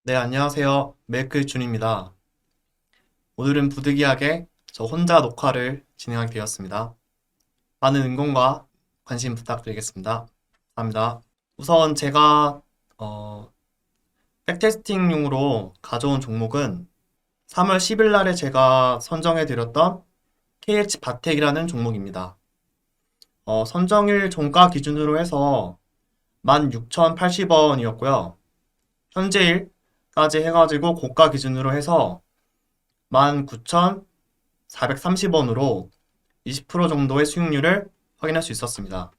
네, 안녕하세요. 메이크의 준입니다. 오늘은 부득이하게 저 혼자 녹화를 진행하게 되었습니다. 많은 응원과 관심 부탁드리겠습니다. 감사합니다. 우선 제가 백테스팅용으로 가져온 종목은 3월 10일 날에 제가 선정해드렸던 KH 바텍이라는 종목입니다. 선정일 종가 기준으로 해서 16,080원이었고요. 현재일까지 해가지고 고가 기준으로 해서 19,430원으로 20% 정도의 수익률을 확인할 수 있었습니다.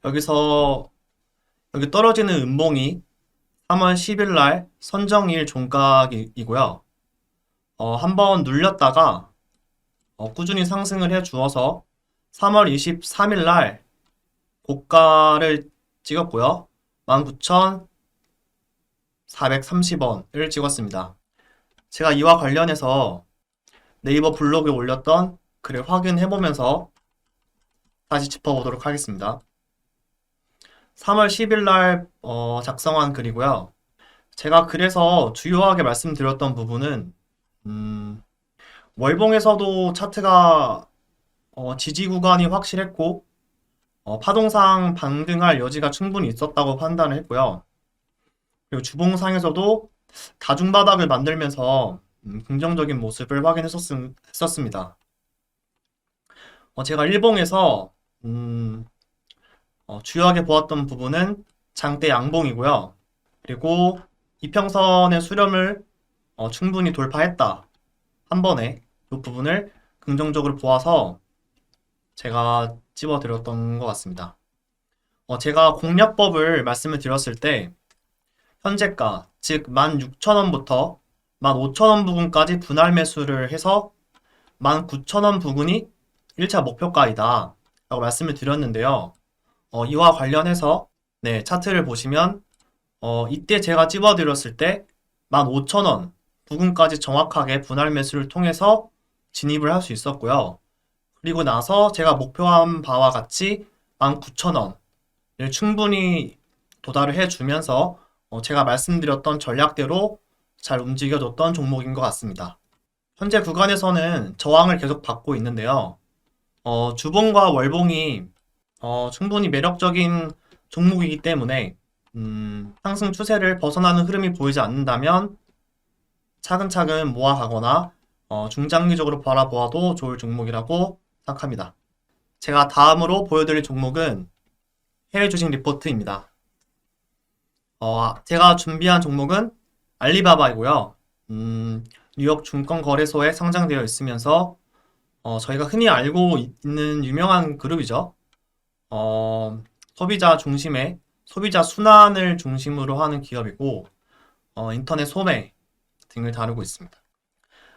여기서 여기 떨어지는 음봉이 3월 10일 날 선정일 종가이고요. 한번 눌렸다가 꾸준히 상승을 해 주어서 3월 23일 날 고가를 찍었고요. 19,430원을 찍었습니다. 제가 이와 관련해서 네이버 블로그에 올렸던 글을 확인해보면서 다시 짚어보도록 하겠습니다. 3월 10일 날 작성한 글이고요. 제가 그래서 주요하게 말씀드렸던 부분은 월봉에서도 차트가 지지 구간이 확실했고 파동상 반등할 여지가 충분히 있었다고 판단을 했고요. 그리고 주봉상에서도 다중바닥을 만들면서 긍정적인 모습을 확인했었습니다. 제가 일봉에서 주요하게 보았던 부분은 장대 양봉이고요. 그리고 이평선의 수렴을 충분히 돌파했다. 한 번에 이 부분을 긍정적으로 보아서 제가 집어드렸던 것 같습니다. 제가 공략법을 말씀을 드렸을 때 현재가 즉 16,000원부터 15,000원 부근까지 분할 매수를 해서 19,000원 부근이 1차 목표가이다 라고 말씀을 드렸는데요. 이와 관련해서 네, 차트를 보시면 이때 제가 집어드렸을 때 15,000원 부근까지 정확하게 분할 매수를 통해서 진입을 할 수 있었고요. 그리고 나서 제가 목표한 바와 같이 19,000원을 충분히 도달을 해주면서 제가 말씀드렸던 전략대로 잘 움직여줬던 종목인 것 같습니다. 현재 구간에서는 저항을 계속 받고 있는데요. 주봉과 월봉이 충분히 매력적인 종목이기 때문에 상승 추세를 벗어나는 흐름이 보이지 않는다면 차근차근 모아가거나 중장기적으로 바라보아도 좋을 종목이라고 생각합니다. 제가 다음으로 보여드릴 종목은 해외 주식 리포트입니다. 제가 준비한 종목은 알리바바이고요. 뉴욕 증권거래소에 상장되어 있으면서 저희가 흔히 알고 있는 유명한 그룹이죠. 소비자 중심의 소비자 순환을 중심으로 하는 기업이고 인터넷 소매 등을 다루고 있습니다.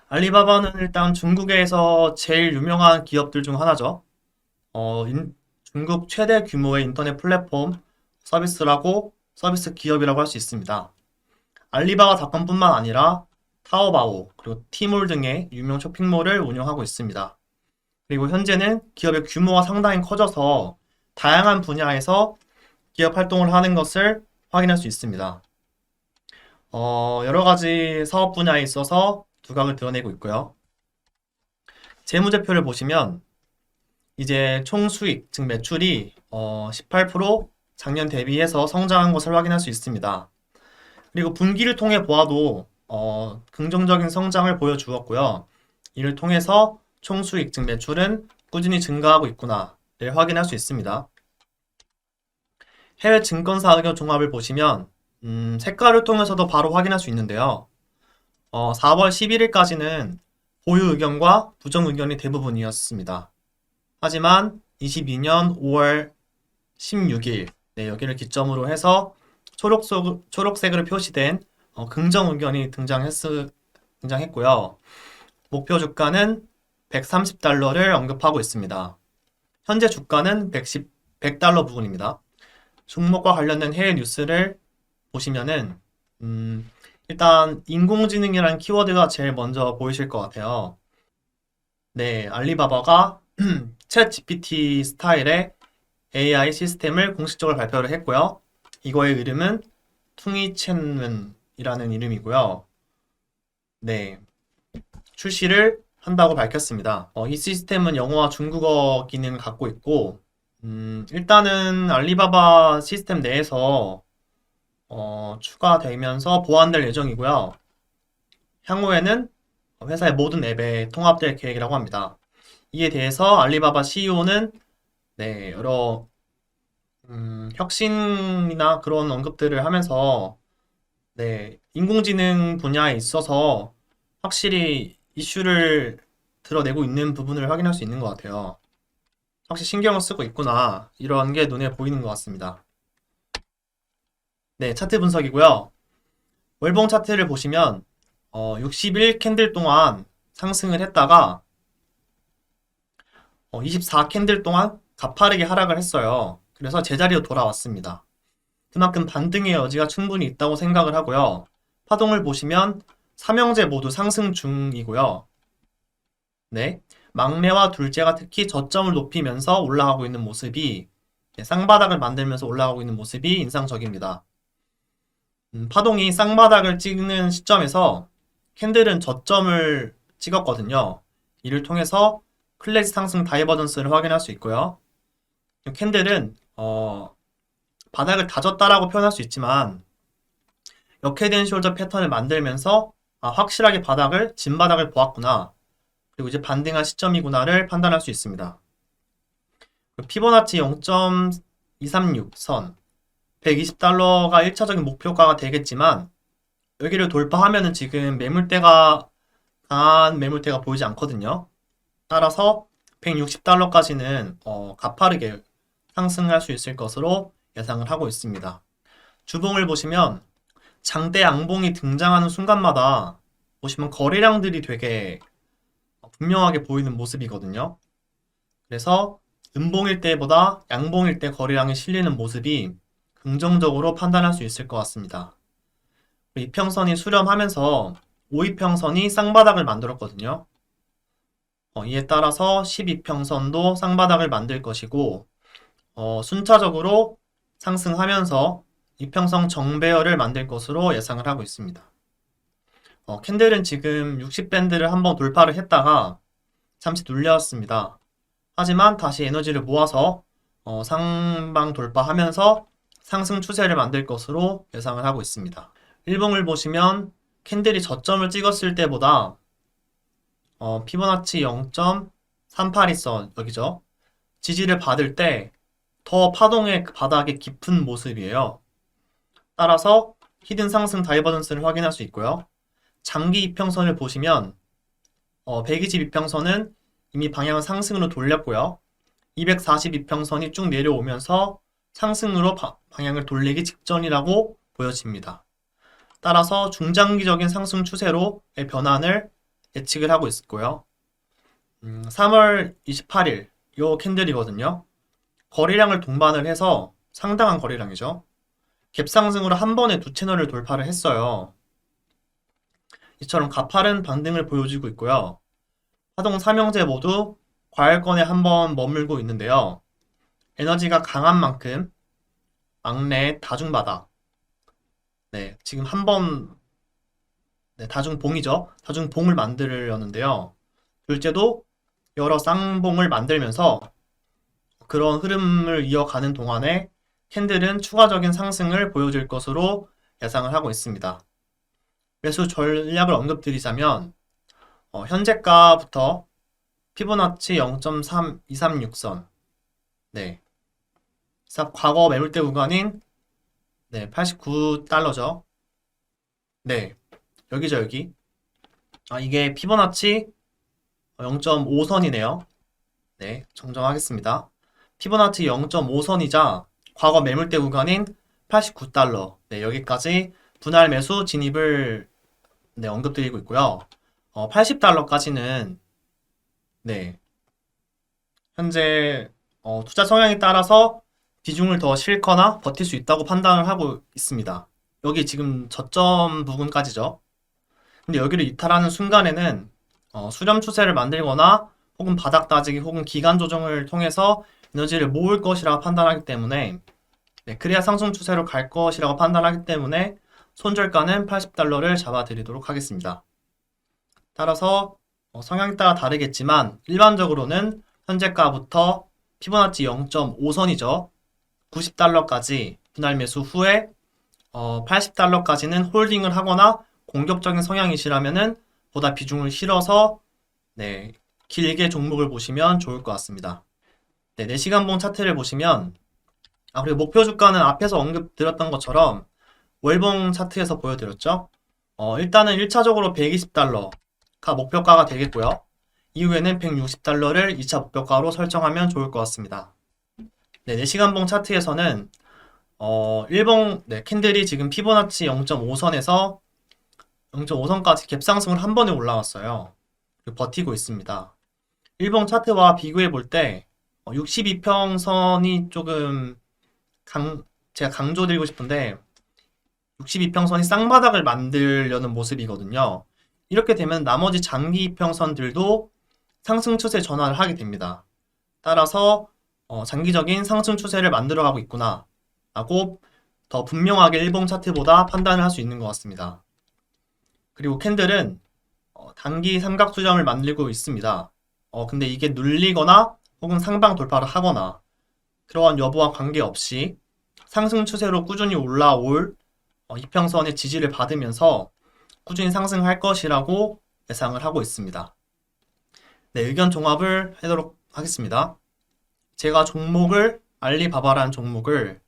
알리바바는 일단 중국에서 제일 유명한 기업들 중 하나죠. 중국 최대 규모의 인터넷 플랫폼 서비스 기업이라고 할 수 있습니다. 알리바바닷컴뿐만 아니라 타오바오 그리고 티몰 등의 유명 쇼핑몰을 운영하고 있습니다. 그리고 현재는 기업의 규모가 상당히 커져서 다양한 분야에서 기업 활동을 하는 것을 확인할 수 있습니다. 여러 가지 사업 분야에 있어서 두각을 드러내고 있고요. 재무제표를 보시면 이제 총 수익, 즉 매출이 18% 작년 대비해서 성장한 것을 확인할 수 있습니다. 그리고 분기를 통해 보아도 긍정적인 성장을 보여주었고요. 이를 통해서 총 수익, 즉 매출은 꾸준히 증가하고 있구나를 확인할 수 있습니다. 해외 증권사 의견 종합을 보시면 색깔을 통해서도 바로 확인할 수 있는데요. 4월 11일까지는 보유 의견과 부정 의견이 대부분이었습니다. 하지만 22년 5월 16일 네, 여기를 기점으로 해서 초록색으로 표시된 긍정 의견이 등장했고요. 목표 주가는 130달러를 언급하고 있습니다. 현재 주가는 100달러 부근입니다. 종목과 관련된 해외 뉴스를 보시면은 일단 인공지능이라는 키워드가 제일 먼저 보이실 것 같아요. 네, 알리바바가 챗 GPT 스타일의 AI 시스템을 공식적으로 발표를 했고요. 이거의 이름은 퉁이첸문이라고 이라는 이름이고요. 네, 출시를 한다고 밝혔습니다. 이 시스템은 영어와 중국어 기능을 갖고 있고, 일단은 알리바바 시스템 내에서 추가되면서 보완될 예정이고요. 향후에는 회사의 모든 앱에 통합될 계획이라고 합니다. 이에 대해서 알리바바 CEO는 네, 여러 혁신이나 그런 언급들을 하면서 네, 인공지능 분야에 있어서 확실히 이슈를 드러내고 있는 부분을 확인할 수 있는 것 같아요. 확실히 신경을 쓰고 있구나. 이런 게 눈에 보이는 것 같습니다. 네, 차트 분석이고요. 월봉 차트를 보시면 61 캔들 동안 상승을 했다가 24 캔들 동안 가파르게 하락을 했어요. 그래서 제자리로 돌아왔습니다. 그만큼 반등의 여지가 충분히 있다고 생각을 하고요. 파동을 보시면 삼형제 모두 상승 중이고요. 네, 막내와 둘째가 특히 저점을 높이면서 올라가고 있는 모습이 쌍바닥을 만들면서 올라가고 있는 모습이 인상적입니다. 파동이 쌍바닥을 찍는 시점에서 캔들은 저점을 찍었거든요. 이를 통해서 클래식 상승 다이버전스를 확인할 수 있고요. 캔들은 바닥을 다졌다라고 표현할 수 있지만 역헤드 숄더 패턴을 만들면서 확실하게 진바닥을 보았구나. 그리고 이제 반등한 시점이구나를 판단할 수 있습니다. 피보나치 0.236선 120달러가 1차적인 목표가가 되겠지만 여기를 돌파하면은 지금 강한 매물대가 보이지 않거든요. 따라서 160달러까지는 가파르게 상승할 수 있을 것으로 예상을 하고 있습니다. 주봉을 보시면 장대 양봉이 등장하는 순간마다 보시면 거래량들이 되게 분명하게 보이는 모습이거든요. 그래서 음봉일 때보다 양봉일 때 거래량이 실리는 모습이 긍정적으로 판단할 수 있을 것 같습니다. 이평선이 수렴하면서 5이평선이 쌍바닥을 만들었거든요. 이에 따라서 12평선도 쌍바닥을 만들 것이고 순차적으로 상승하면서 이평선 정배열을 만들 것으로 예상을 하고 있습니다. 캔들은 지금 60밴드를 한번 돌파를 했다가 잠시 눌렸습니다. 하지만 다시 에너지를 모아서 상방 돌파하면서 상승 추세를 만들 것으로 예상을 하고 있습니다. 일봉을 보시면 캔들이 저점을 찍었을 때보다 피보나치 0.382선 여기죠. 지지를 받을 때 더 파동의 바닥이 깊은 모습이에요. 따라서 히든 상승 다이버전스를 확인할 수 있고요. 장기 이평선을 보시면 122평선은 이미 방향을 상승으로 돌렸고요. 242평선이 쭉 내려오면서 상승으로 방향을 돌리기 직전이라고 보여집니다. 따라서 중장기적인 상승 추세로의 변환을 예측을 하고 있고요. 3월 28일 요 캔들이거든요. 거래량을 동반을 해서 상당한 거래량이죠. 갭상승으로 한 번에 두 채널을 돌파를 했어요. 이처럼 가파른 반등을 보여주고 있고요. 하동 삼형제 모두 과열권에 한번 머물고 있는데요. 에너지가 강한 만큼 막내 다중바닥 네, 지금 한번 다중봉이죠. 다중봉을 만들려는데요. 둘째도 여러 쌍봉을 만들면서 그런 흐름을 이어가는 동안에 캔들은 추가적인 상승을 보여줄 것으로 예상을 하고 있습니다. 매수 전략을 언급드리자면 현재가부터 피보나치 0.3236선 네, 과거 매물대 구간인 89달러죠. 네, 여기죠 여기. 이게 피보나치 0.5선이네요. 네, 정정하겠습니다. 피보나치 0.5선이자 과거 매물대 구간인 89달러. 네, 여기까지 분할 매수 진입을 언급드리고 있고요. 80달러까지는 네, 현재 투자 성향에 따라서 비중을 더 실거나 버틸 수 있다고 판단을 하고 있습니다. 여기 지금 저점 부분까지죠. 근데 여기를 이탈하는 순간에는 수렴 추세를 만들거나 혹은 바닥 따지기 혹은 기간 조정을 통해서 에너지를 모을 것이라고 판단하기 때문에 그래야 상승 추세로 갈 것이라고 판단하기 때문에 손절가는 $80를 잡아드리도록 하겠습니다. 따라서 성향에 따라 다르겠지만 일반적으로는 현재가부터 피보나치 0.5선이죠. $90까지 분할 매수 후에 $80까지는 홀딩을 하거나 공격적인 성향이시라면은 보다 비중을 실어서 길게 종목을 보시면 좋을 것 같습니다. 4시간봉 차트를 보시면 그리고 목표 주가는 앞에서 언급드렸던 것처럼 월봉 차트에서 보여드렸죠. 일단은 1차적으로 $120가 목표가가 되겠고요. 이후에는 $160를 2차 목표가로 설정하면 좋을 것 같습니다. 4시간봉 차트에서는 일봉 캔들이 지금 피보나치 0.5선에서 0.5선까지 갭상승을 한 번에 올라왔어요. 버티고 있습니다. 일봉 차트와 비교해 볼 때 62평선이 조금 제가 강조드리고 싶은데 62평선이 쌍바닥을 만들려는 모습이거든요. 이렇게 되면 나머지 장기 이평선들도 상승 추세 전환을 하게 됩니다. 따라서 장기적인 상승 추세를 만들어가고 있구나 라고 더 분명하게 일봉 차트보다 판단을 할 수 있는 것 같습니다. 그리고 캔들은 단기 삼각수렴을 만들고 있습니다. 근데 이게 눌리거나 혹은 상방 돌파를 하거나 그러한 여부와 관계없이 상승 추세로 꾸준히 올라올 이평선의 지지를 받으면서 꾸준히 상승할 것이라고 예상을 하고 있습니다. 의견 종합을 하도록 하겠습니다. 제가 알리바바라는 종목을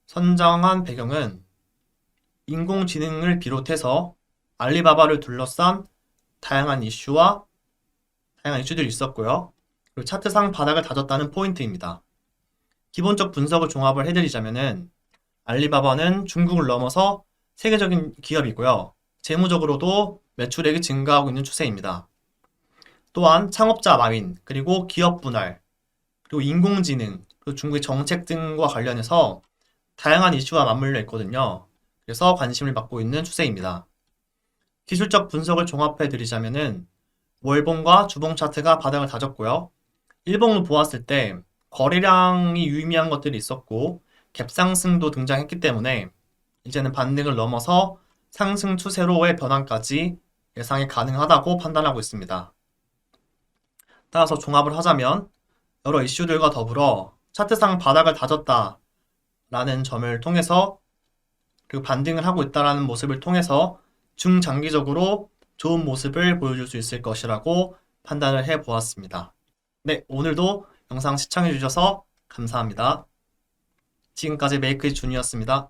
선정한 배경은 인공지능을 비롯해서 알리바바를 둘러싼 다양한 이슈들이 있었고요. 그리고 차트상 바닥을 다졌다는 포인트입니다. 기본적 분석을 종합을 해드리자면은 알리바바는 중국을 넘어서 세계적인 기업이고요. 재무적으로도 매출액이 증가하고 있는 추세입니다. 또한 창업자 마윈, 그리고 기업 분할, 그리고 인공지능, 그리고 중국의 정책 등과 관련해서 다양한 이슈가 맞물려 있거든요. 그래서 관심을 받고 있는 추세입니다. 기술적 분석을 종합해 드리자면은 월봉과 주봉 차트가 바닥을 다졌고요. 일봉을 보았을 때 거래량이 유의미한 것들이 있었고 갭상승도 등장했기 때문에 이제는 반등을 넘어서 상승 추세로의 변환까지 예상이 가능하다고 판단하고 있습니다. 따라서 종합을 하자면 여러 이슈들과 더불어 차트상 바닥을 다졌다라는 점을 통해서 그리고 반등을 하고 있다라는 모습을 통해서 중장기적으로 좋은 모습을 보여줄 수 있을 것이라고 판단을 해보았습니다. 오늘도 영상 시청해주셔서 감사합니다. 지금까지 메이크잇 준이었습니다.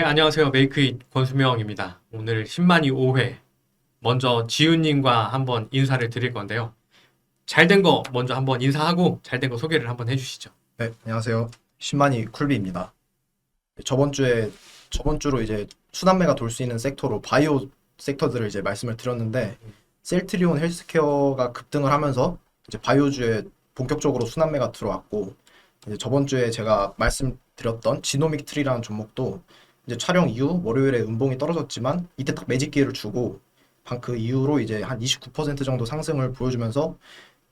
안녕하세요. 메이크잇 권수명입니다. 오늘 10만이 5회. 먼저 지훈님과 한번 인사를 드릴 건데요. 잘된 거 먼저 한번 인사하고 잘된 거 소개를 한번 해주시죠. 안녕하세요. 10만이 쿨비입니다. 저번 주로 이제 순환매가 돌 수 있는 섹터로 바이오 섹터들을 이제 말씀을 드렸는데 셀트리온 헬스케어가 급등을 하면서 이제 바이오주에 본격적으로 순환매가 들어왔고 이제 저번 주에 제가 말씀드렸던 지노믹 트리라는 종목도 이제 촬영 이후 월요일에 음봉이 떨어졌지만 이때 딱 매직 기회를 주고 그 이후로 이제 한 29% 정도 상승을 보여주면서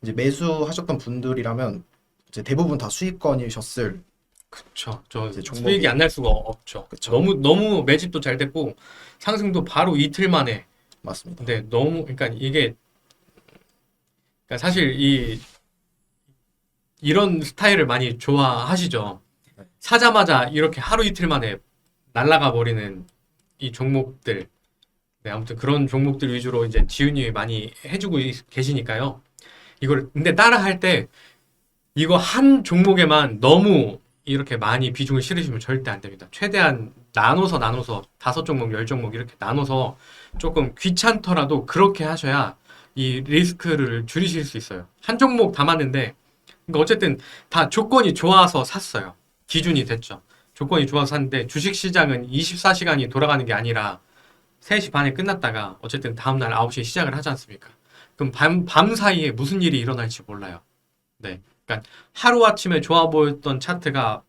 이제 매수하셨던 분들이라면 이제 대부분 다 수익권이셨을. 그쵸. 저 이제 종목이- 수익이 안 날 수가 없죠. 그쵸. 너무 매집도 잘 됐고 상승도 바로 이틀 만에. 맞습니다. 근데 그러니까 이게 그러니까 사실 이런 스타일을 많이 좋아하시죠. 네. 사자마자 이렇게 하루 이틀 만에 날아가 버리는 이 종목들. 아무튼 그런 종목들 위주로 이제 지훈님이 많이 해주고 계시니까요. 이걸 근데 따라 할 때 이거 한 종목에만 너무 이렇게 많이 비중을 실으시면 절대 안 됩니다. 최대한 나눠서 5종목, 10종목 이렇게 나눠서 조금 귀찮더라도 그렇게 하셔야 이 리스크를 줄이실 수 있어요. 한 종목 담았는데 그러니까 어쨌든 다 조건이 좋아서 샀어요. 기준이 됐죠. 조건이 좋아서 샀는데 주식시장은 24시간이 돌아가는 게 아니라 3시 반에 끝났다가 어쨌든 다음날 9시에 시작을 하지 않습니까? 그럼 밤 사이에 무슨 일이 일어날지 몰라요. 그러니까 하루아침에 좋아 보였던 차트가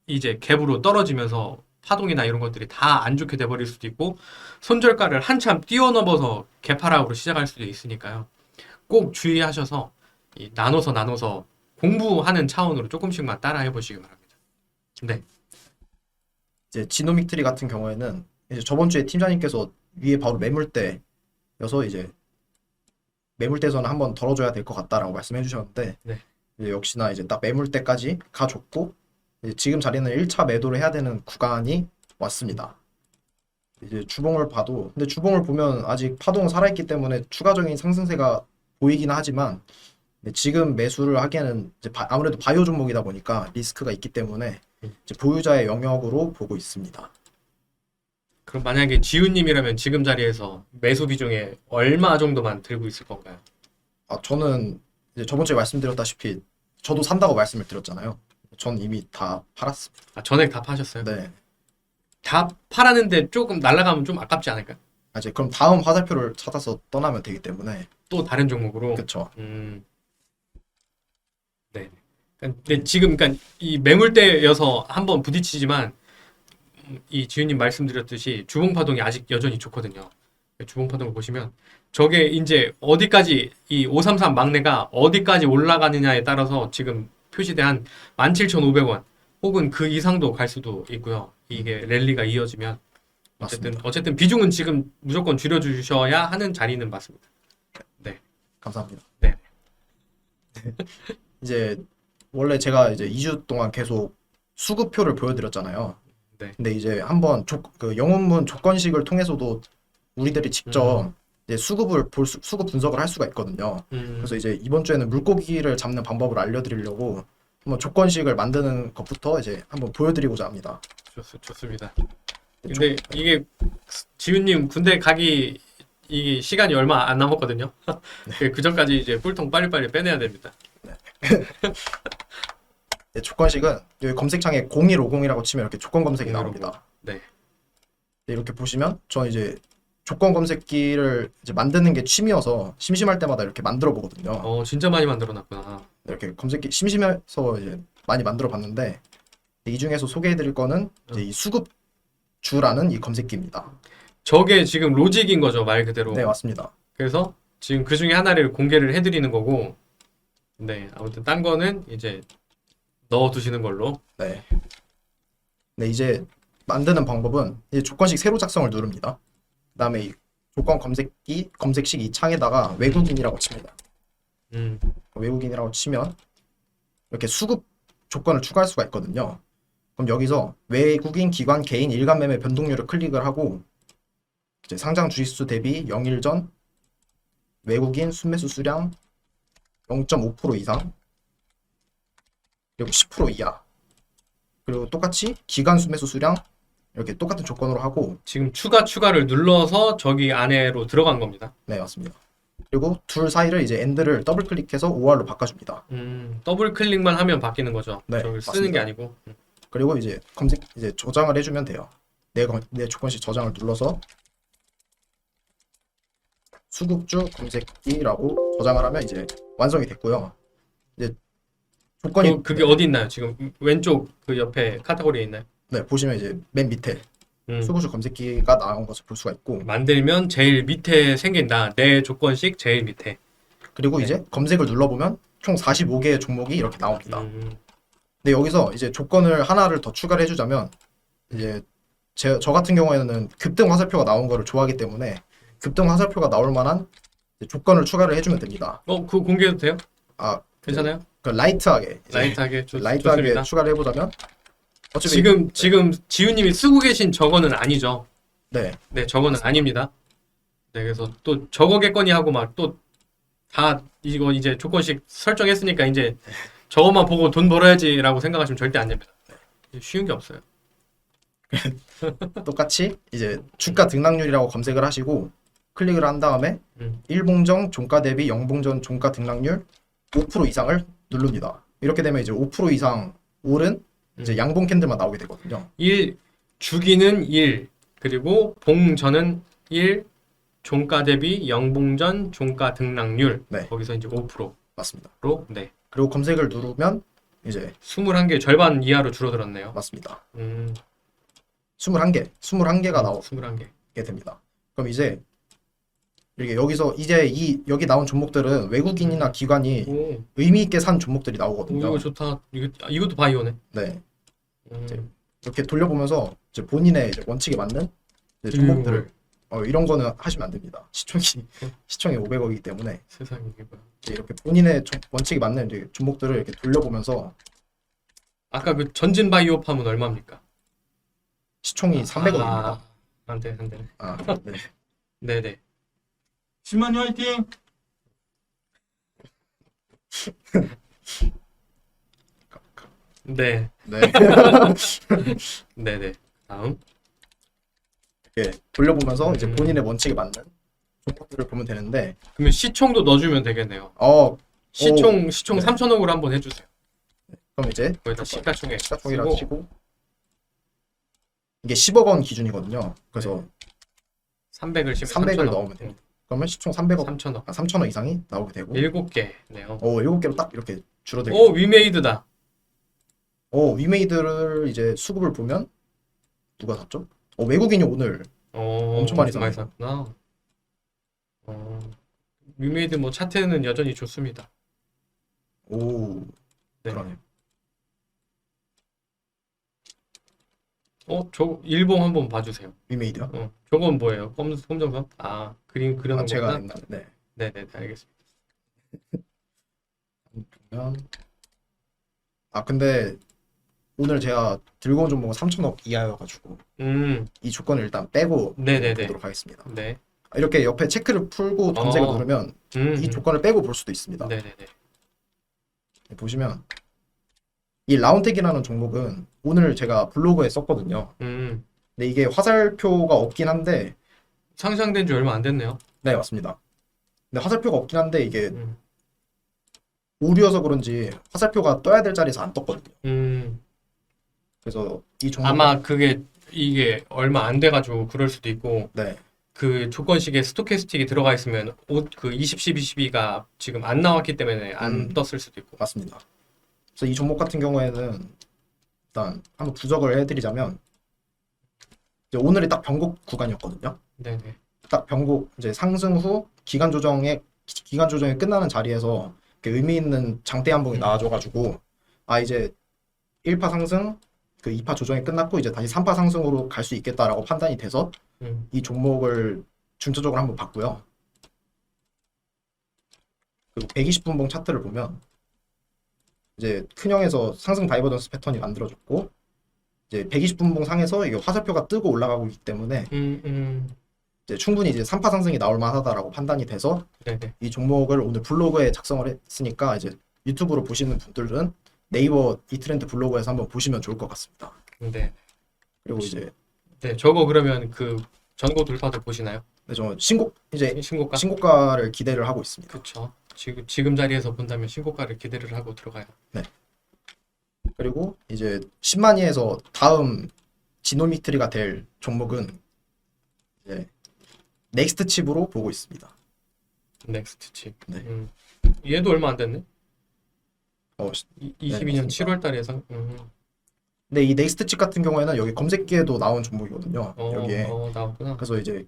이제 갭으로 떨어지면서 파동이나 이런 것들이 다 안 좋게 돼버릴 수도 있고 손절가를 한참 뛰어넘어서 개파락으로 시작할 수도 있으니까요. 꼭 주의하셔서 나눠서 공부하는 차원으로 조금씩만 따라 해보시기 바랍니다. 이제 지노믹 트리 같은 경우에는 이제 저번 주에 팀장님께서 위에 바로 매물대여서 이제 매물대에서는 한번 덜어줘야 될 것 같다라고 말씀해 주셨는데 네. 이제 역시나 이제 딱 매물대까지 가줬고 이제 지금 자리는 1차 매도를 해야 되는 구간이 왔습니다. 이제 주봉을 봐도 근데 주봉을 보면 아직 파동은 살아있기 때문에 추가적인 상승세가 보이긴 하지만 근데 지금 매수를 하기에는 이제 아무래도 바이오 종목이다 보니까 리스크가 있기 때문에 이제 보유자의 영역으로 보고 있습니다. 그럼 만약에 지훈님이라면 지금 자리에서 매수 비중에 얼마 정도만 들고 있을 건가요? 저는 이제 저번 주에 말씀드렸다시피 저도 산다고 말씀을 드렸잖아요. 전 이미 다 팔았습니다. 아, 전액 다 파셨어요? 네. 다 팔았는데 조금 날아가면 좀 아깝지 않을까요? 이제 그럼 다음 화살표를 찾아서 떠나면 되기 때문에 또 다른 종목으로. 그쵸. 네. 근데 지금 그러니까 이 매물대여서 한번 부딪히지만 이 지훈님 말씀드렸듯이 주봉 파동이 아직 여전히 좋거든요. 주봉 파동을 보시면 저게 이제 어디까지 이 533 막내가 어디까지 올라가느냐에 따라서 지금 표시된 한 17,500원 혹은 그 이상도 갈 수도 있고요. 이게 랠리가 이어지면 어쨌든 비중은 지금 무조건 줄여주셔야 하는 자리는 맞습니다. 감사합니다. 네. 이제 원래 제가 이제 2주 동안 계속 수급표를 보여드렸잖아요. 네. 근데 이제 한번 그 영업문 조건식을 통해서도 우리들이 직접 이제 수급 분석을 할 수가 있거든요. 그래서 이제 이번 주에는 물고기를 잡는 방법을 알려드리려고 한번 조건식을 만드는 것부터 이제 한번 보여드리고자 합니다. 좋습니다. 근데 이게 지훈님 군대 가기 이 시간이 얼마 안 남았거든요. 그 전까지 이제 뿔통 빨리빨리 빼내야 됩니다. 네, 조건식은 여기 검색창에 0150이라고 치면 이렇게 조건 검색이 0150. 나옵니다. 네. 네, 이렇게 보시면 저는 이제 조건 검색기를 이제 만드는 게 취미여서 심심할 때마다 이렇게 만들어 보거든요. 진짜 많이 만들어놨구나. 이렇게 검색기 심심해서 이제 많이 만들어 봤는데 이 중에서 소개해 드릴 거는 이제 이 수급주라는 이 검색기입니다. 저게 지금 로직인 거죠, 말 그대로. 네, 맞습니다. 그래서 지금 그 중에 하나를 공개를 해드리는 거고, 네, 아무튼 딴 거는 이제 넣어두시는 걸로. 네. 네, 이제 만드는 방법은 이제 조건식 세로 작성을 누릅니다. 그다음에 이 조건 검색기 검색식 이 창에다가 외국인이라고 칩니다. 외국인이라고 치면 이렇게 수급 조건을 추가할 수가 있거든요. 그럼 여기서 외국인 기관 개인 일간 매매 변동률을 클릭을 하고 이제 상장 주식수 대비 0일 전 외국인 순매수 수량 0.5% 이상 그리고 10% 이하 그리고 똑같이 기간 순매수 수량 이렇게 똑같은 조건으로 하고 지금 추가를 눌러서 저기 안에로 들어간 겁니다. 네 맞습니다. 그리고 둘 사이를 이제 엔드를 더블 클릭해서 OR로 바꿔줍니다. 더블 클릭만 하면 바뀌는 거죠. 네, 저걸 쓰는 맞습니다. 게 아니고. 그리고 이제 이제 저장을 해주면 돼요. 내 조건식 저장을 눌러서 수급주 검색기라고 저장을 하면 이제 완성이 됐고요. 이제 조건이 그게 어디 있나요? 지금 왼쪽 그 옆에 카테고리에 있나요? 네 보시면 이제 맨 밑에 음. 수급주 검색기가 나온 것을 볼 수가 있고 만들면 제일 밑에 생긴다. 내 조건식 제일 밑에. 그리고 네. 이제 검색을 눌러보면 총 45개의 종목이 이렇게 나옵니다. 음. 근데 여기서 이제 조건을 하나를 더 추가를 해주자면 이제 저 같은 경우에는 급등 화살표가 나온 거를 좋아하기 때문에 급등 화살표가 나올 만한 조건을 추가를 해주면 됩니다. 그거 공개해도 돼요? 아 괜찮아요? 그 라이트하게 이제 라이트하게 라이트하게 좋습니다. 추가를 해보자면 어차피 지금 지훈님이 쓰고 계신 저거는 아니죠? 네 네, 저거는 아닙니다. 네, 그래서 또 저거겠거니 하고 막 또 다 이거 이제 조건식 설정했으니까 이제 저것만 보고 돈 벌어야지라고 생각하시면 절대 안 됩니다. 쉬운 게 없어요. 똑같이 이제 주가 등락률이라고 검색을 하시고 클릭을 한 다음에 일봉정 종가 대비 영봉전 종가 등락률 5% 이상을 누릅니다. 이렇게 되면 이제 5% 이상 오른 이제 양봉 캔들만 나오게 되거든요. 1 주기는 1 그리고 봉전은 1 종가 대비 영봉전 종가 등락률 네. 거기서 이제 5%로 맞습니다. 네. 그리고 검색을 누르면 이제 21개 절반 이하로 줄어들었네요. 맞습니다. 21개가 나오게 21개. 됩니다. 그럼 이제 이렇게 여기서 이제 여기 나온 종목들은 외국인이나 기관이 오, 의미 있게 산 종목들이 오, 나오거든요. 이거 좋다. 이것도 바이오네. 네. 음, 이제 이렇게 돌려보면서 이제 본인의 이제 원칙에 맞는 이제 종목들을 이런 거는 하시면 안 됩니다. 시총이 500억이기 때문에 세상에 이게 뭐야. 이제 이렇게 본인의 원칙이 맞는 이제 종목들을 이렇게 돌려보면서 아까 그 전진 바이오 팜은 얼마입니까? 시총이 300억입니다. 안 돼, 안 되네. 네. 네네. 신만이 화이팅! 네. 네. 네네. 다음. 이렇게 돌려보면서 이제 본인의 원칙에 맞는 종목들을 보면 되는데 그러면 시총도 넣어주면 되겠네요. 시총 시총 네. 3천억으로 한번 해주세요. 그럼 이제 거기다 시가총액 시가총액이라 쓰고. 치고 이게 10억 원 기준이거든요. 그래서 300을 치면 300을 3천억. 넣으면 돼요. 그러면 시총 300억, 3천억. 3천억 이상이 나오게 되고 7개네요. 7개로 딱 이렇게 줄어들게 오, 위메이드다. 위메이드를 이제 수급을 보면 누가 샀죠? 외국인이 오늘 엄청 많이 샀구나. 위메이드 뭐 차트는 여전히 좋습니다. 네. 그러네요. 저 일봉 한번 봐주세요. 위메이드요? 저건 뭐예요? 검정선? 그림 그려놓은 제가 거구나. 옛날에 네네, 알겠습니다. 보면 근데 오늘 제가 들고 온 종목은 3천억 이하여가지고 이 조건을 일단 빼고 네네네. 보도록 하겠습니다. 네. 이렇게 옆에 체크를 풀고 검색을 누르면 이 조건을 빼고 볼 수도 있습니다. 네네네. 보시면 이 라운텍이라는 종목은 오늘 제가 블로그에 썼거든요. 근데 이게 화살표가 없긴 한데 상장된 지 얼마 안 됐네요. 네, 맞습니다. 근데 화살표가 없긴 한데 이게 오류여서 그런지 화살표가 떠야 될 자리에서 안 떴거든요. 그래서 이 종목 아마 이게 얼마 안 돼가지고 그럴 수도 있고, 네, 그 조건식에 스토캐스틱이 들어가 있으면 그 20, 10, 22가 지금 안 나왔기 때문에 안 떴을 수도 있고. 맞습니다. 그래서 이 종목 같은 경우에는 일단 한번 부적을 해드리자면 이제 오늘이 딱 변곡 구간이었거든요. 네네. 딱 변곡 이제 상승 후 기간 조정이 끝나는 자리에서 이렇게 의미 있는 장대 한봉이 나와줘가지고 이제 1파 상승 그 2파 조정이 끝났고 이제 다시 3파 상승으로 갈 수 있겠다라고 판단이 돼서 이 종목을 중점적으로 한번 봤고요. 그리고 120분봉 차트를 보면 이제 큰형에서 상승 다이버전스 패턴이 만들어졌고 이제 120분봉 상에서 이게 화살표가 뜨고 올라가고 있기 때문에 이제 충분히 이제 3파 상승이 나올 만하다라고 판단이 돼서 네네. 이 종목을 오늘 블로그에 작성을 했으니까 이제 유튜브로 보시는 분들은 네이버 이트렌드 블로그에서 한번 보시면 좋을 것 같습니다. 네. 그리고 이제 네, 저거 그러면 그 전고 돌파도 보시나요? 저 이제 신고가? 신고가를 기대를 하고 있습니다. 그렇죠. 지금 자리에서 본다면 신고가를 기대를 하고 들어가요. 네. 그리고 이제 10만이에서 다음 지노미트리가 될 종목은 이제 넥스트 칩으로 보고 있습니다. 넥스트 칩. 네. 얘도 얼마 안 됐네. 22년 맞습니다. 7월 달에 근데 이 넥스트 칩 같은 경우에는 여기 검색기에도 나온 종목이거든요. 여기에. 나왔구나. 그래서 이제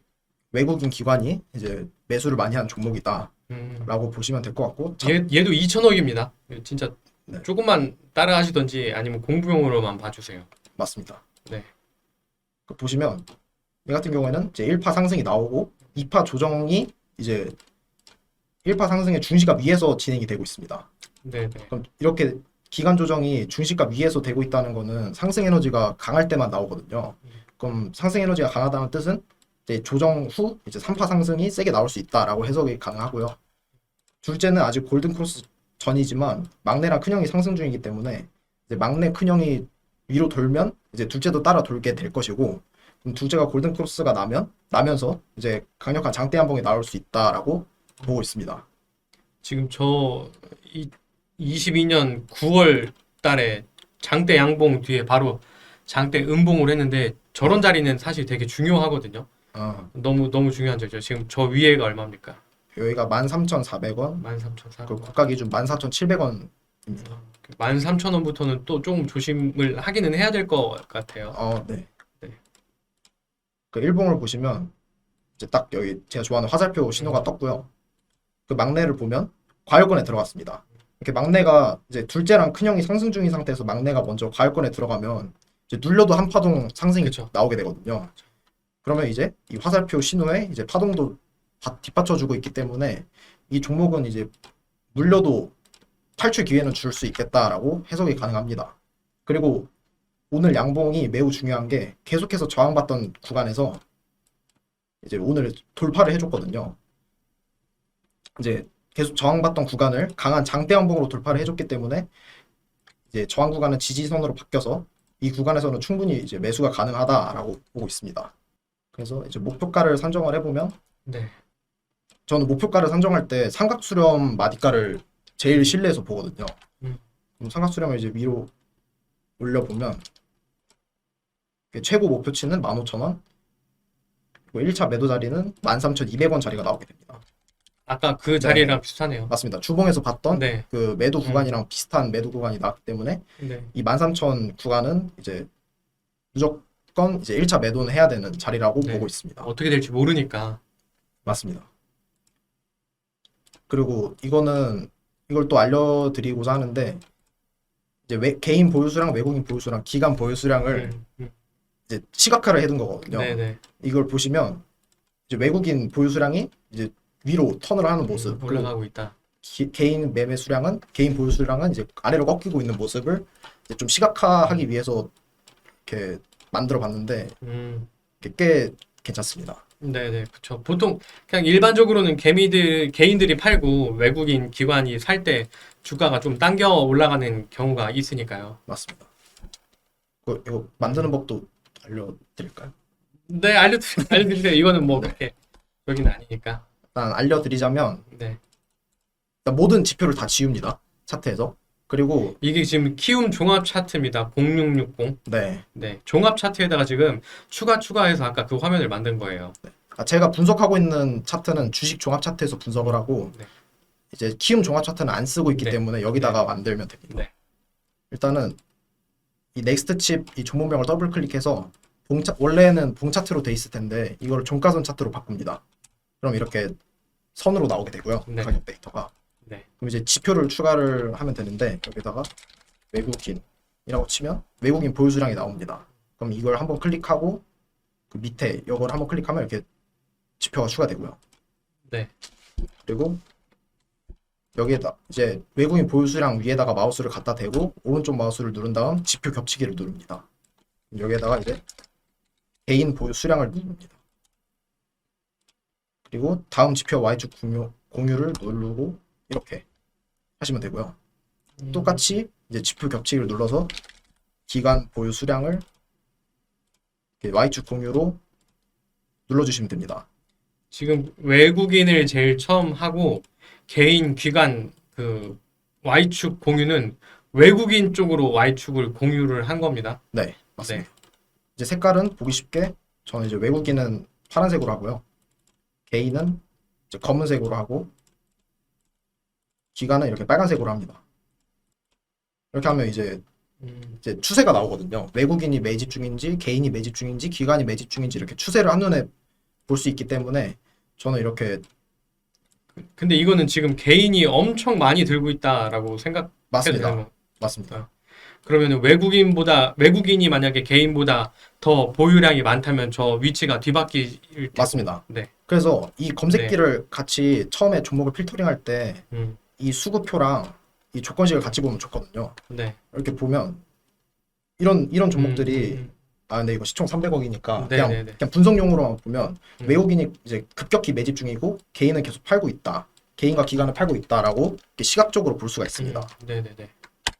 외국인 기관이 이제 매수를 많이 한 종목이다라고 음. 보시면 될 것 같고 얘도 2천억입니다. 진짜 네. 조금만 따라 하시던지 아니면 공부용으로만 봐주세요. 맞습니다. 네. 보시면 이 같은 경우에는 이제 1파 상승이 나오고 2파 조정이 이제 1파 상승의 중시가 위에서 진행이 되고 있습니다. 네네. 그럼 이렇게 기간 조정이 중시가 위에서 되고 있다는 거는 상승 에너지가 강할 때만 나오거든요. 그럼 상승 에너지가 강하다는 뜻은 이제 조정 후 이제 3파 상승이 세게 나올 수 있다라고 해석이 가능하고요. 둘째는 아직 골든 크로스 전이지만 막내랑 큰형이 상승 중이기 때문에 이제 막내 큰형이 위로 돌면 이제 둘째도 따라 돌게 될 것이고 그럼 둘째가 골든 크로스가 나면서 이제 강력한 장대 한봉이 나올 수 있다라고 보고 있습니다. 지금 22년 9월 달에 장대 양봉 뒤에 바로 장대 음봉을 했는데 저런 자리는 사실 되게 중요하거든요. 너무 중요한 자리죠. 지금 저 위에가 얼마입니까? 여기가 13,400원, 13,400원. 그 국가 기준 14,700원. 13,000원부터는 또 조금 조심을 하기는 해야 될 것 같아요. 네. 네. 그 일봉을 보시면 이제 딱 여기 제가 좋아하는 화살표 신호가 떴고요. 그 막내를 보면 과열권에 들어갔습니다. 이렇게 막내가 이제 둘째랑 큰형이 상승 중인 상태에서 막내가 먼저 과열권에 들어가면 이제 눌려도 한 파동 상승이 그쵸. 나오게 되거든요. 그러면 이제 이 화살표 신호에 이제 파동도 뒷받쳐주고 있기 때문에 이 종목은 이제 물려도 탈출 기회는 줄 수 있겠다라고 해석이 가능합니다. 그리고 오늘 양봉이 매우 중요한 게 계속해서 저항받던 구간에서 이제 오늘 돌파를 해줬거든요. 이제 계속 저항받던 구간을 강한 장대 양봉으로 돌파를 해줬기 때문에 이제 저항 구간은 지지선으로 바뀌어서 이 구간에서는 충분히 이제 매수가 가능하다라고 보고 있습니다. 그래서 이제 목표가를 산정을 해보면 네. 저는 목표가를 산정할 때 삼각수렴 마디가를 제일 신뢰해서 보거든요. 그럼 삼각수렴을 이제 위로 올려보면 최고 목표치는 15,000원, 그리고 1차 매도 자리는 13,200원 자리가 나오게 됩니다. 아까 그 자리랑 비슷하네요. 맞습니다. 주봉에서 봤던 네. 그 매도 구간이랑 비슷한 매도 구간이 나왔기 때문에 네. 이 13,000 구간은 이제 무조건 이제 1차 매도는 해야 되는 자리라고 네. 보고 있습니다. 어떻게 될지 모르니까. 맞습니다. 그리고 이걸 또 알려드리고자 하는데 이제 개인 보유수랑 외국인 보유수랑 기관 보유수량을 이제 시각화를 해둔 거거든요. 네네. 이걸 보시면 이제 외국인 보유수량이 이제 위로 턴을 하는 모습, 그리고 올라가고 있다. 개인 매매 수량은 개인 보유 수량은 이제 아래로 꺾이고 있는 모습을 이제 좀 시각화하기 위해서 이렇게 만들어 봤는데 꽤 괜찮습니다. 네네, 그쵸. 보통 그냥 일반적으로는 개인들이 팔고 외국인 기관이 살 때 주가가 좀 당겨 올라가는 경우가 있으니까요. 맞습니다. 이거 만드는 법도 알려드릴까요? 네, 알려드릴게요. 이거는 뭐 그렇게 여기는 아니니까. 일단 알려드리자면 네. 일단 모든 지표를 다 지웁니다. 차트에서. 그리고 이게 지금 키움 종합 차트입니다. 0660. 네, 네, 종합 차트에다가 지금 추가해서 아까 그 화면을 만든 거예요. 제가 분석하고 있는 차트는 주식 종합 차트에서 분석을 하고 네. 이제 키움 종합 차트는 안 쓰고 있기 네. 때문에 여기다가 만들면 됩니다. 네. 일단은 이 넥스트 칩 이 종목명을 더블 클릭해서 원래는 봉 차트로 돼 있을 텐데 이걸 종가선 차트로 바꿉니다. 그럼 이렇게 선으로 나오게 되고요. 네. 가격 데이터가. 네. 그럼 이제 지표를 추가를 하면 되는데 여기다가 외국인이라고 치면 외국인 보유 수량이 나옵니다. 그럼 이걸 한번 클릭하고 그 밑에 이걸 한번 클릭하면 이렇게 지표가 추가되고요. 네. 그리고 여기에다 이제 외국인 보유 수량 위에다가 마우스를 갖다 대고 오른쪽 마우스를 누른 다음 지표 겹치기를 누릅니다. 여기에다가 이제 개인 보유 수량을 누릅니다. 그리고 다음 지표 Y축 공유를 누르고 이렇게 하시면 되고요. 똑같이 이제 지표 겹치기를 눌러서 기간 보유 수량을 이렇게 Y축 공유로 눌러주시면 됩니다. 지금 외국인을 제일 처음 하고 개인 기관 그 Y축 공유는 외국인 쪽으로 Y축을 공유를 한 겁니다. 네, 맞습니다. 이제 색깔은 보기 쉽게 저는 이제 외국인은 파란색으로 하고요. 개인은 이제 검은색으로 하고 기간은 이렇게 빨간색으로 합니다. 이렇게 하면 이제 추세가 나오거든요. 외국인이 매집 중인지 개인이 매집 중인지 기관이 매집 중인지 이렇게 추세를 한눈에 볼 수 있기 때문에 저는 이렇게 근데 이거는 지금 개인이 엄청 많이 들고 있다라고 생각해도 맞습니다. 되는 거. 맞습니다. 그러면 외국인이 만약에 개인보다 더 보유량이 많다면 저 위치가 뒤바뀔 테고. 맞습니다. 네. 그래서 이 검색기를 같이 처음에 종목을 필터링할 때 이 수급표랑 이 조건식을 같이 보면 좋거든요. 네. 이렇게 보면 이런 종목들이 근데 이거 시총 300억이니까 그냥 분석용으로만 보면 외국인이 이제 급격히 매집 중이고 개인은 계속 팔고 있다. 개인과 기관은 팔고 있다라고 이렇게 시각적으로 볼 수가 있습니다. 네네네.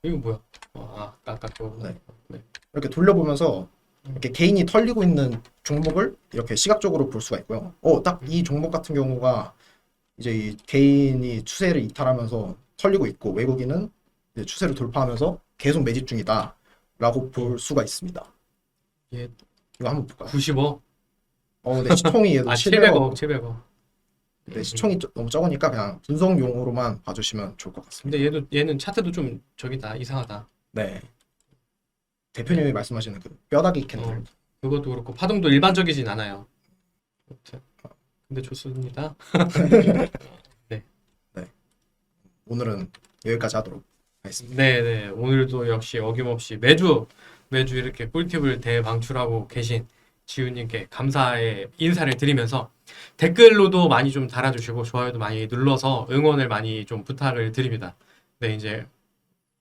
이거 뭐야? 아까 또. 네. 이렇게 돌려보면서 이렇게 개인이 털리고 있는 종목을 이렇게 시각적으로 볼 수가 있고요. 딱 이 종목 같은 경우가 이제 이 개인이 추세를 이탈하면서 털리고 있고 외국인은 이제 추세를 돌파하면서 계속 매집 중이다라고 볼 수가 있습니다. 예. 이거 한번 볼까요? 95? 네, 시총이 얘도 700억. 700억. 네, 시총이 너무 적으니까 그냥 분석용으로만 봐주시면 좋을 것 같습니다. 근데 얘는 차트도 좀 저기다 이상하다. 네. 대표님이 말씀하시는 그 뼈다귀 캔들. 그것도 그렇고 파동도 일반적이진 않아요. 근데 좋습니다. 네. 오늘은 여기까지 하도록 하겠습니다. 네네. 오늘도 역시 어김없이 매주 이렇게 꿀팁을 대방출하고 계신 지훈님께 감사의 인사를 드리면서 댓글로도 많이 좀 달아주시고 좋아요도 많이 눌러서 응원을 많이 좀 부탁을 드립니다. 네, 이제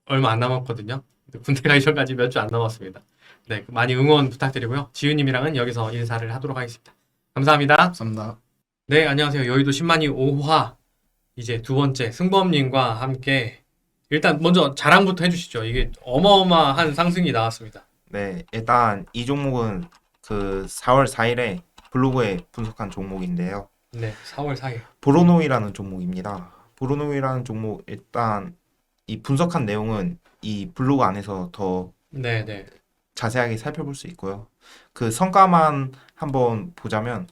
얼마 안 남았거든요. 군대 가기 전까지 몇 주 안 남았습니다. 네, 많이 응원 부탁드리고요. 지훈님이랑은 여기서 인사를 하도록 하겠습니다. 감사합니다. 감사합니다. 네, 안녕하세요. 여의도 10만이 5화 이제 두 번째 승범님과 함께 일단 먼저 자랑부터 해주시죠. 이게 어마어마한 상승이 나왔습니다. 네, 일단 이 종목은 그 4월 4일에 블로그에 분석한 종목인데요. 네, 4월 4일. 브로노이라는 종목입니다. 브로노이라는 종목 일단 이 분석한 내용은 이 블로그 안에서 더 네, 네. 자세하게 살펴볼 수 있고요. 그 성과만 한번 보자면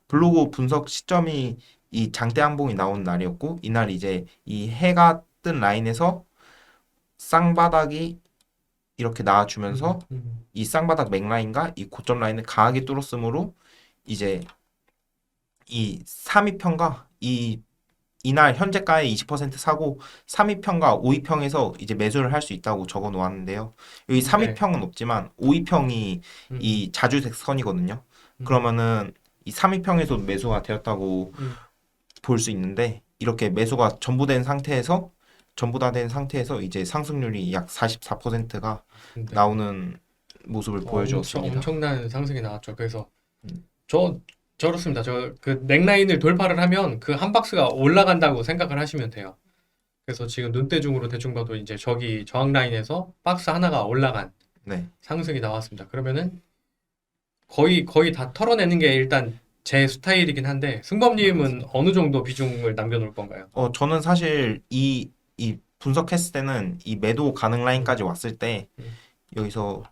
블로그 분석 시점이 이 장대 항봉이 나온 날이었고 이날 이제 이 해가 뜬 라인에서 쌍바닥이 이렇게 나와주면서 이 쌍바닥 맥라인과 이 고점 라인을 강하게 뚫었으므로 이제 이 3위평과 이날 현재가의 20% 사고 3위평과 5위평에서 이제 매수를 할 수 있다고 적어 놓았는데요. 여기 3위평은 없지만 5위평이 이 자주색 선이거든요. 그러면은 이 3위평에서 매수가 되었다고 볼 수 있는데 이렇게 매수가 전부 다 된 상태에서 이제 상승률이 약 44%가 네. 나오는 모습을 보여주었습니다. 엄청난 상승이 나왔죠. 그래서 음. 저렇습니다. 저 그 넥라인을 돌파를 하면 그 한 박스가 올라간다고 생각을 하시면 돼요. 그래서 지금 눈대중으로 대충 봐도 이제 저기 저항 라인에서 박스 하나가 올라간 네. 상승이 나왔습니다. 그러면은 거의 다 털어내는 게 일단 제 스타일이긴 한데 승범님은 어느 정도 비중을 남겨놓을 건가요? 저는 사실 이 분석했을 때는 이 매도 가능 라인까지 왔을 때 여기서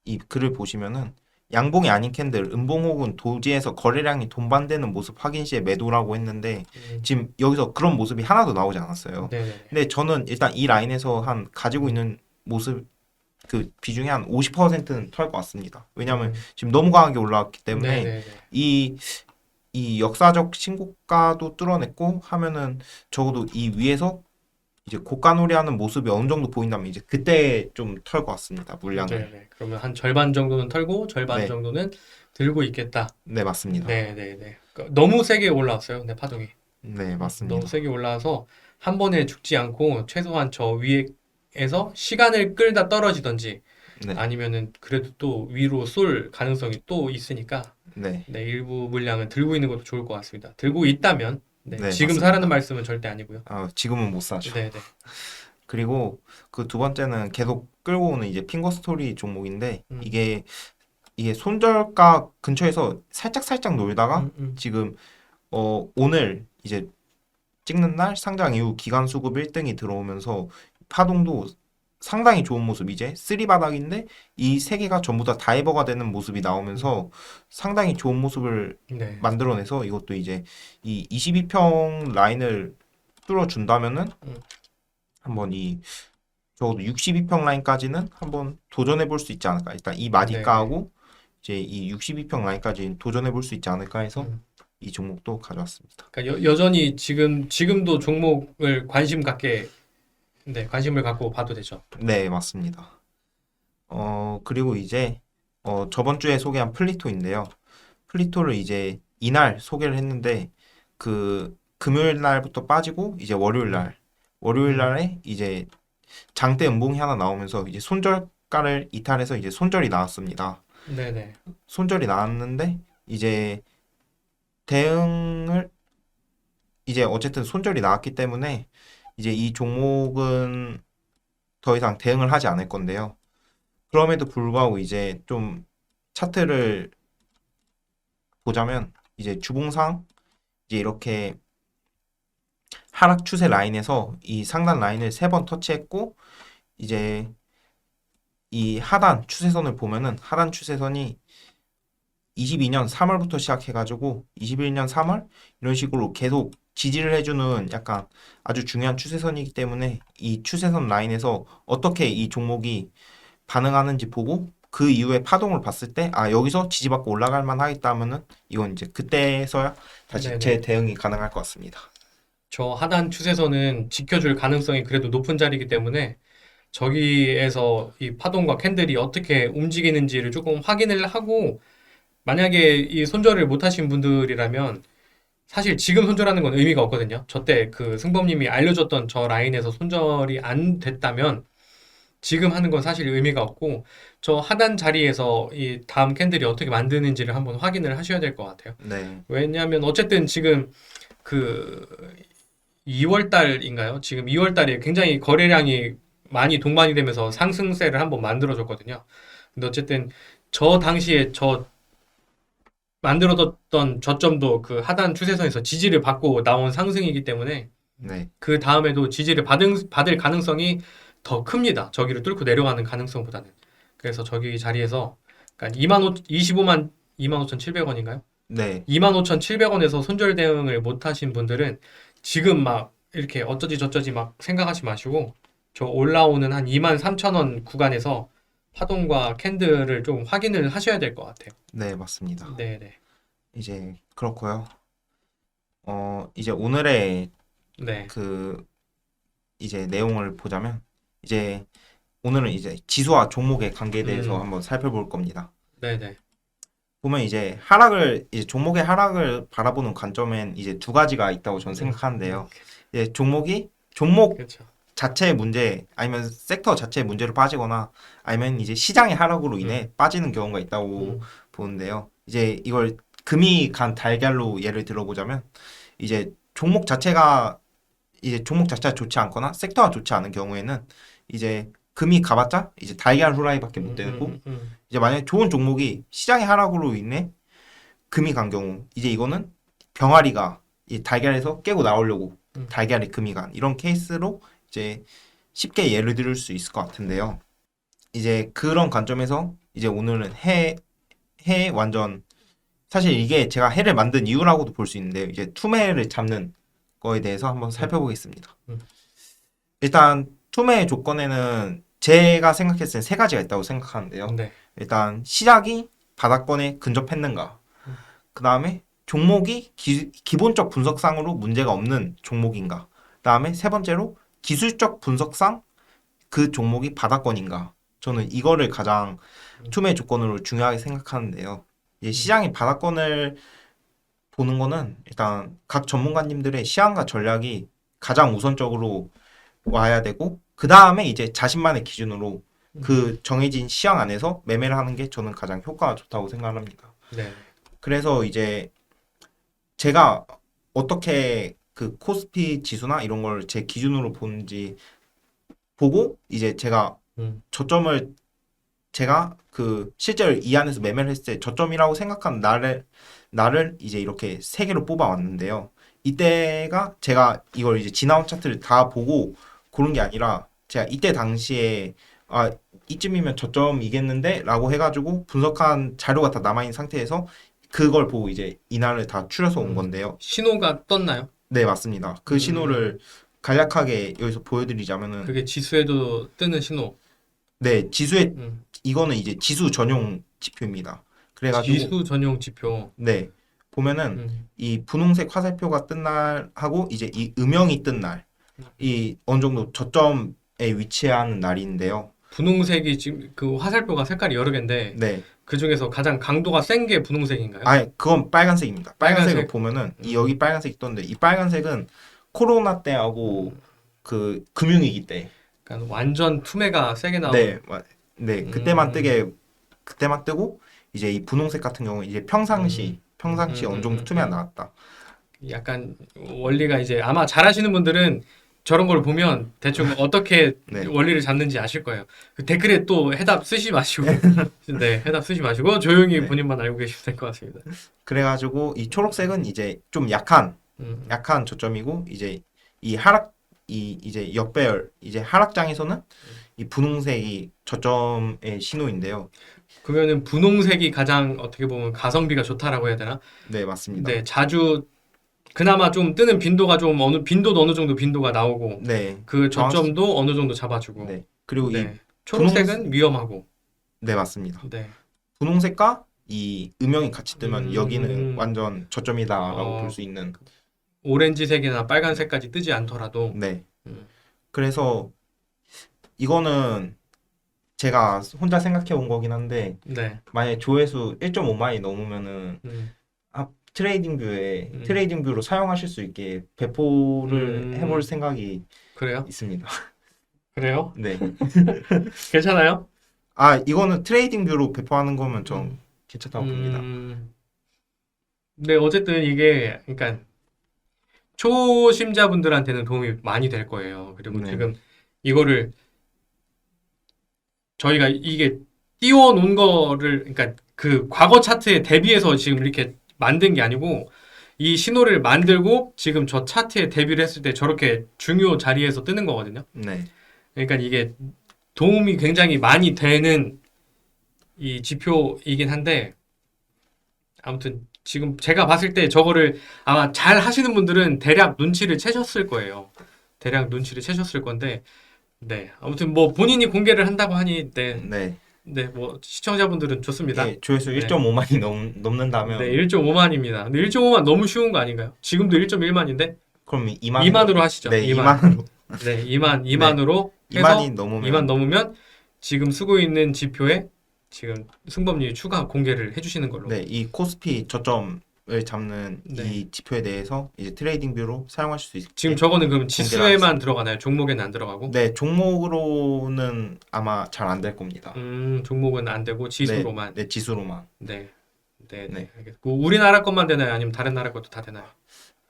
이 글을 보시면은 양봉이 아닌 캔들, 음봉 혹은 도지에서 거래량이 동반되는 모습 확인 시에 매도라고 했는데 지금 여기서 그런 모습이 하나도 나오지 않았어요. 네네. 근데 저는 일단 이 라인에서 한 가지고 있는 모습 그 비중이 한 50%는 털 것 같습니다. 왜냐하면 지금 너무 강하게 올라왔기 때문에 네네네. 이 역사적 신고가도 뚫어냈고 하면은 적어도 이 위에서 이제 고가놀이하는 모습이 어느 정도 보인다면 이제 그때 좀 털 것 같습니다. 물량을. 네네. 그러면 한 절반 정도는 털고 절반 네. 정도는 들고 있겠다. 네, 맞습니다. 네네네. 너무 세게 올라왔어요. 네, 파동이. 네, 맞습니다. 너무 세게 올라와서 한 번에 죽지 않고 최소한 저 위에서 시간을 끌다 떨어지던지 네. 아니면은 그래도 또 위로 쏠 가능성이 또 있으니까 네. 네, 일부 물량은 들고 있는 것도 좋을 것 같습니다. 들고 있다면 네, 네, 지금 맞습니다. 사라는 말씀은 절대 아니고요. 지금은 못 사죠. 네네. 그리고 그 두 번째는 계속 끌고 오는 이제 핑거 스토리 종목인데 이게 손절가 근처에서 살짝 놀다가 지금 오늘 이제 찍는 날 상장 이후 기간 수급 1등이 들어오면서 파동도 상당히 좋은 모습 이제 3바닥인데 이 세 개가 전부 다 다이버가 되는 모습이 나오면서 상당히 좋은 모습을 네. 만들어내서 이것도 이제 이 22평 라인을 뚫어준다면은 한번 적어도 62평 라인까지는 한번 도전해 볼 수 있지 않을까. 일단 이 마디가하고 이제 이 62평 라인까지 도전해 볼 수 있지 않을까 해서 이 종목도 가져왔습니다. 그러니까 여전히 지금도 종목을 관심을 갖고 봐도 되죠. 네, 맞습니다. 그리고 이제 저번 주에 소개한 플리토인데요. 플리토를 이제 이날 소개를 했는데 그 금요일 날부터 빠지고 이제 월요일 날에 이제 장대 음봉이 하나 나오면서 이제 손절가를 이탈해서 이제 손절이 나왔습니다. 네네. 손절이 나왔는데 이제 대응을 이제 어쨌든 손절이 나왔기 때문에 이제 이 종목은 더 이상 대응을 하지 않을 건데요. 그럼에도 불구하고 이제 좀 차트를 보자면 이제 주봉상 이제 이렇게 하락 추세 라인에서 이 상단 라인을 3번 터치했고 이제 이 하단 추세선을 보면은 하단 추세선이 22년 3월부터 시작해가지고 21년 3월 이런 식으로 계속 지지를 해주는 약간 아주 중요한 추세선이기 때문에 이 추세선 라인에서 어떻게 이 종목이 반응하는지 보고 그 이후에 파동을 봤을 때 여기서 지지받고 올라갈 만 하겠다 하면은 이건 이제 그때서야 다시 네네. 제 대응이 가능할 것 같습니다. 저 하단 추세선은 지켜줄 가능성이 그래도 높은 자리이기 때문에 저기에서 이 파동과 캔들이 어떻게 움직이는지를 조금 확인을 하고 만약에 이 손절을 못 하신 분들이라면 사실 지금 손절하는 건 의미가 없거든요. 저때 그 승범님이 알려줬던 저 라인에서 손절이 안 됐다면 지금 하는 건 사실 의미가 없고 저 하단 자리에서 이 다음 캔들이 어떻게 만드는지를 한번 확인을 하셔야 될 것 같아요. 네. 왜냐하면 어쨌든 지금 그 2월 달인가요? 지금 2월 달에 굉장히 거래량이 많이 동반이 되면서 상승세를 한번 만들어줬거든요. 근데 어쨌든 저 당시에 저 만들어뒀던 저점도 그 하단 추세선에서 지지를 받고 나온 상승이기 때문에 네. 그 다음에도 지지를 받을 가능성이 더 큽니다. 저기를 뚫고 내려가는 가능성보다는. 그래서 저기 자리에서 그러니까 25,700원인가요? 네. 25,700원에서 손절 대응을 못 하신 분들은 지금 막 이렇게 어쩌지 저쩌지 막 생각하지 마시고 저 올라오는 한 23,000원 구간에서 파동과 캔들을 좀 확인을 하셔야 될 것 같아요. 네, 맞습니다. 네네. 이제 그렇고요. 이제 오늘의 네. 그 이제 내용을 보자면 이제 오늘은 이제 지수와 종목의 관계에 대해서 한번 살펴볼 겁니다. 네네. 보면 이제 이제 종목의 하락을 바라보는 관점엔 이제 두 가지가 있다고 저는 생각하는데요. 이제 종목 그렇죠. 자체의 문제 아니면 섹터 자체의 문제로 빠지거나 아니면 이제 시장의 하락으로 인해 빠지는 경우가 있다고 보는데요. 이제 이걸 금이 간 달걀로 예를 들어보자면 이제 종목 자체가 좋지 않거나 섹터가 좋지 않은 경우에는 이제 금이 가봤자 이제 달걀 후라이밖에 못 되고 이제 만약에 좋은 종목이 시장의 하락으로 인해 금이 간 경우 이제 이거는 병아리가 이 달걀에서 깨고 나오려고 달걀에 금이 간 이런 케이스로 이제 쉽게 예를 들을 수 있을 것 같은데요. 이제 그런 관점에서 이제 오늘은 해 완전 사실 이게 제가 해를 만든 이유라고도 볼 수 있는데요. 이제 투매를 잡는 거에 대해서 한번 살펴보겠습니다. 일단 투매의 조건에는 제가 생각했을 때 세 가지가 있다고 생각하는데요. 네. 일단 시작이 바닥권에 근접했는가. 그 다음에 종목이 기본적 분석상으로 문제가 없는 종목인가. 그 다음에 세 번째로 기술적 분석상 그 종목이 바닥권인가. 저는 이거를 가장 투매 조건으로 중요하게 생각하는데요. 시장의 바닥권을 보는 거는 일단 각 전문가님들의 시향과 전략이 가장 우선적으로 와야 되고 그 다음에 이제 자신만의 기준으로 그 정해진 시향 안에서 매매를 하는 게 저는 가장 효과가 좋다고 생각합니다. 네. 그래서 이제 제가 어떻게 그 코스피 지수나 이런 걸 제 기준으로 보는지 보고 이제 제가 저점을 제가 그 실제로 이 안에서 매매를 했을 때 저점이라고 생각한 날을 이제 이렇게 세 개로 뽑아 왔는데요. 이때가 제가 이걸 이제 지나온 차트를 다 보고 고른 게 아니라 제가 이때 당시에 이쯤이면 저점이겠는데 라고 해가지고 분석한 자료가 다 남아있는 상태에서 그걸 보고 이제 이날을 다 추려서 온 건데요. 신호가 떴나요? 네, 맞습니다. 그 신호를 간략하게 여기서 보여드리자면은 그게 지수에도 뜨는 신호. 네, 지수에 음. 이거는 이제 지수 전용 지표입니다. 그래가지고 지수 전용 지표. 네, 보면은 이 분홍색 화살표가 뜬 날하고 이제 이 음영이 뜬 날, 이 어느 정도 저점에 위치하는 날인데요. 분홍색이 지금 그 화살표가 색깔이 여러 개인데 네, 그 중에서 가장 강도가 센 게 분홍색인가요? 그건 빨간색입니다. 빨간색을 빨간색. 보면은 이 여기 빨간색이 떴는데 이 빨간색은 코로나 때하고 그 금융위기 때, 그러니까 완전 투매가 세게 나오는. 네, 네, 그때만 뜨고 이제 이 분홍색 같은 경우 이제 평상시 어느 정도 투매가 나왔다. 약간 원리가 이제 아마 잘 하시는 분들은 저런 걸 보면 대충 어떻게 네. 원리를 잡는지 아실 거예요. 그 댓글에 또 해답 쓰지 마시고, 네, 해답 쓰지 마시고 조용히 네. 본인만 알고 계시면 될 것 같습니다. 그래가지고 이 초록색은 이제 좀 약한 저점이고 이제 이제 역배열 이제 하락장에서는 이 분홍색이 저점의 신호인데요. 그러면은 분홍색이 가장 어떻게 보면 가성비가 좋다라고 해야 되나? 네, 맞습니다. 네, 자주 그나마 좀 뜨는 빈도가 좀 빈도도 어느 정도 빈도가 나오고 네, 그 저점도 어느 정도 잡아주고. 네. 그리고 네. 초록색은 위험하고. 네, 맞습니다. 네. 분홍색과 이 음영이 같이 뜨면 여기는 완전 저점이다라고 어. 볼 수 있는. 오렌지색이나 빨간색까지 뜨지 않더라도. 네. 음. 그래서 이거는 제가 혼자 생각해 본 거긴 한데 네. 만약에 조회수 1.5만이 넘으면은 음. 트레이딩 음. 뷰로 사용하실 수 있게 배포를 해볼 음. 생각이 그래요? 있습니다. 그래요? 네. 괜찮아요? 이거는 트레이딩 뷰로 배포하는 거면 좀 음. 괜찮다고 봅니다. 네, 어쨌든 이게, 그러니까, 초심자분들한테는 도움이 많이 될 거예요. 그리고 네. 지금 이거를 저희가 이게 띄워 놓은 거를, 그러니까 그 과거 차트에 대비해서 지금 이렇게 만든 게 아니고, 이 신호를 만들고 지금 저 차트에 대비를 했을 때 저렇게 중요 자리에서 뜨는 거거든요. 네. 그러니까 이게 도움이 굉장히 많이 되는 이 지표이긴 한데, 아무튼 지금 제가 봤을 때 저거를 아마 잘 하시는 분들은 대략 눈치를 채셨을 거예요. 대략 눈치를 채셨을 건데, 네. 아무튼 뭐 본인이 공개를 한다고 하니, 네. 네. 네, 뭐 시청자분들은 좋습니다. 이게 조회수 네. 1.5만이 네, 넘는다면 1.5만입니다. 근데 1.5만 너무 쉬운 거 아닌가요? 지금도 1.1만인데 그럼 2만 2만으로 하시죠. 네, 2만. 2만으로 네, 2만으로 해서 2만이 넘으면 2만 넘으면 지금 쓰고 있는 지표에 지금 승범님이 추가 공개를 해주시는 걸로. 네, 이 코스피 저점을 잡는 네. 이 지표에 대해서 이제 트레이딩 뷰로 사용하실 수 있게 지금 저거는 그럼 공개를 지수에만 들어가나요? 종목에는 안 들어가고? 네, 종목으로는 아마 잘 안 될 겁니다. 종목은 안 되고 지수로만. 네, 지수로만. 네. 네, 네. 네. 알겠고 우리나라 것만 되나요? 아니면 다른 나라 것도 다 되나요?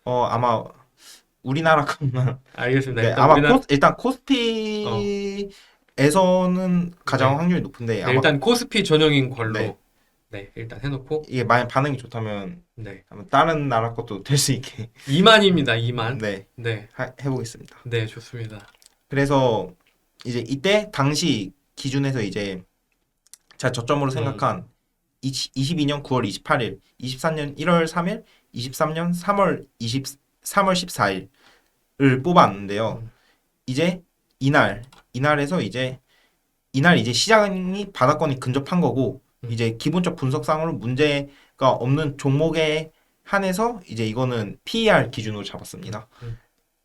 아마 우리나라 것만. 알겠습니다. 네, 일단 아마 우리나라 일단 코스피에서는 가장 네. 확률이 높은데 네, 아마 일단 코스피 전용인 걸로 네. 네, 일단 해놓고 이게 만약 반응이 좋다면 네. 아마 다른 나라 것도 될 수 있게 2만입니다. 2만. 네, 네. 해보겠습니다. 네, 좋습니다. 그래서 이제 이때 당시 기준에서 이제 제가 저점으로 음. 생각한 22년 9월 28일, 24년 1월 3일, 23년 3월 14일을 뽑았는데요. 이제 이날에서 이제 시장이 바닥권이 근접한 거고 이제 기본적 분석상으로 문제가 없는 종목에 한해서 이제 이거는 PER 기준으로 잡았습니다.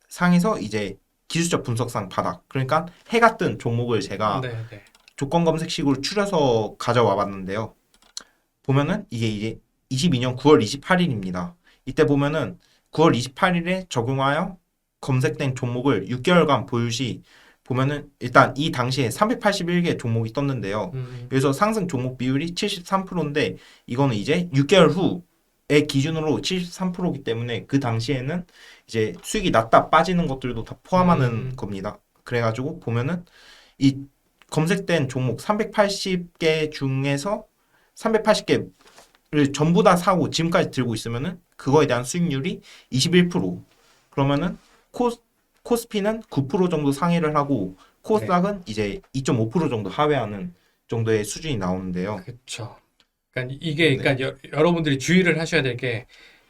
상에서 이제 기술적 분석상 바닥. 그러니까 해가 뜬 종목을 제가 네, 네. 조건 검색식으로 추려서 가져와 봤는데요. 보면은 이게 이제 22년 9월 28일입니다. 이때 보면은 9월 28일에 적용하여 검색된 종목을 6개월간 보유 시 보면은 일단 이 당시에 381개 종목이 떴는데요. 여기서 상승 종목 비율이 73%인데 이거는 이제 6개월 후의 기준으로 73%이기 때문에 그 당시에는 이제 수익이 났다 빠지는 것들도 다 포함하는 겁니다. 그래가지고 보면은 이 검색된 종목 380개 중에서 380개를 전부 다 사고 지금까지 들고 있으면은 그거에 대한 수익률이 21%. 그러면은 코스피는 9% 정도 상회를 하고 코스닥은 이제 2.5% 정도 하회하는 정도의 수준이 나오는데요. 그렇죠. 그러니까 이게 그러니까 여러분들이 주의를 하셔야 될 게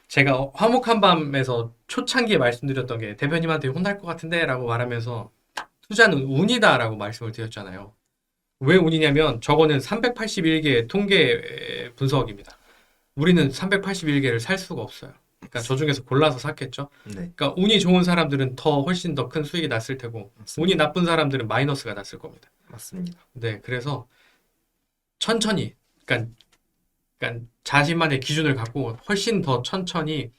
제가 화목한 밤에서 초창기에 말씀드렸던 게 대표님한테 혼날 것 같은데라고 말하면서 투자는 운이다라고 말씀을 드렸잖아요. 왜 운이냐면 저거는 381개의 통계 분석입니다. 우리는 381개를 살 수가 없어요. 그러니까 저 중에서 골라서 샀겠죠. 네, 그러니까 운이 좋은 사람들은 더 훨씬 더 큰 수익이 났을 테고 맞습니다. 운이 나쁜 사람들은 마이너스가 났을 겁니다. 맞습니다. 네, 그래서 천천히, 그러니까 자신만의 기준을 갖고 훨씬 더 천천히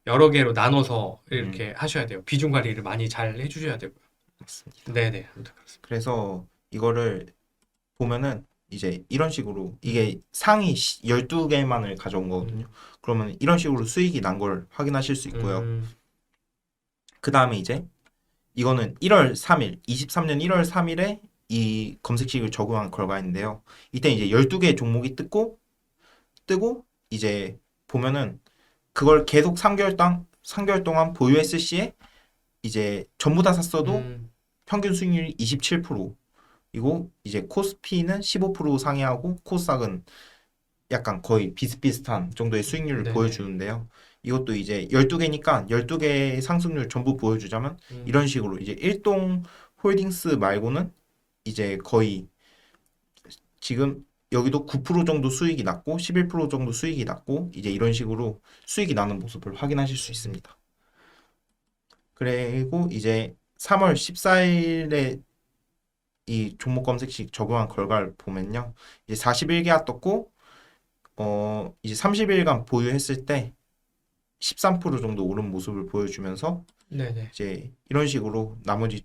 여러 개로 나눠서 이렇게 하셔야 돼요. 비중 관리를 많이 잘 해주셔야 되고요. 맞습니다. 네네, 아무튼 그렇습니다. 그래서 이거를 보면은 이제 이런 식으로 이게 상위 12개만을 가져온 거거든요. 그러면 이런 식으로 수익이 난 걸 확인하실 수 있고요. 그 다음에 이제 이거는 1월 3일, 23년 1월 3일에 이 검색식을 적용한 결과인데요. 이때 이제 12개의 종목이 뜨고 이제 보면은 그걸 계속 3개월 동안 보유했을 시에 이제 전부 다 샀어도 평균 수익률이 27%. 이고 이제 코스피는 15% 상회하고 코스닥은 약간 거의 비슷비슷한 정도의 수익률을 네네. 보여주는데요. 이것도 이제 12개니까 12개의 상승률 전부 보여주자면 이런 식으로 이제 일동 홀딩스 말고는 이제 거의 지금 여기도 9% 정도 수익이 났고 11% 정도 수익이 났고 이제 이런 식으로 수익이 나는 모습을 확인하실 수 있습니다. 그리고 이제 3월 14일에 이 종목 검색식 적용한 결과를 보면요. 이제 41개가 떴고 이제 30일간 보유했을 때 13% 정도 오른 모습을 보여주면서 네네. 이제 이런 식으로 나머지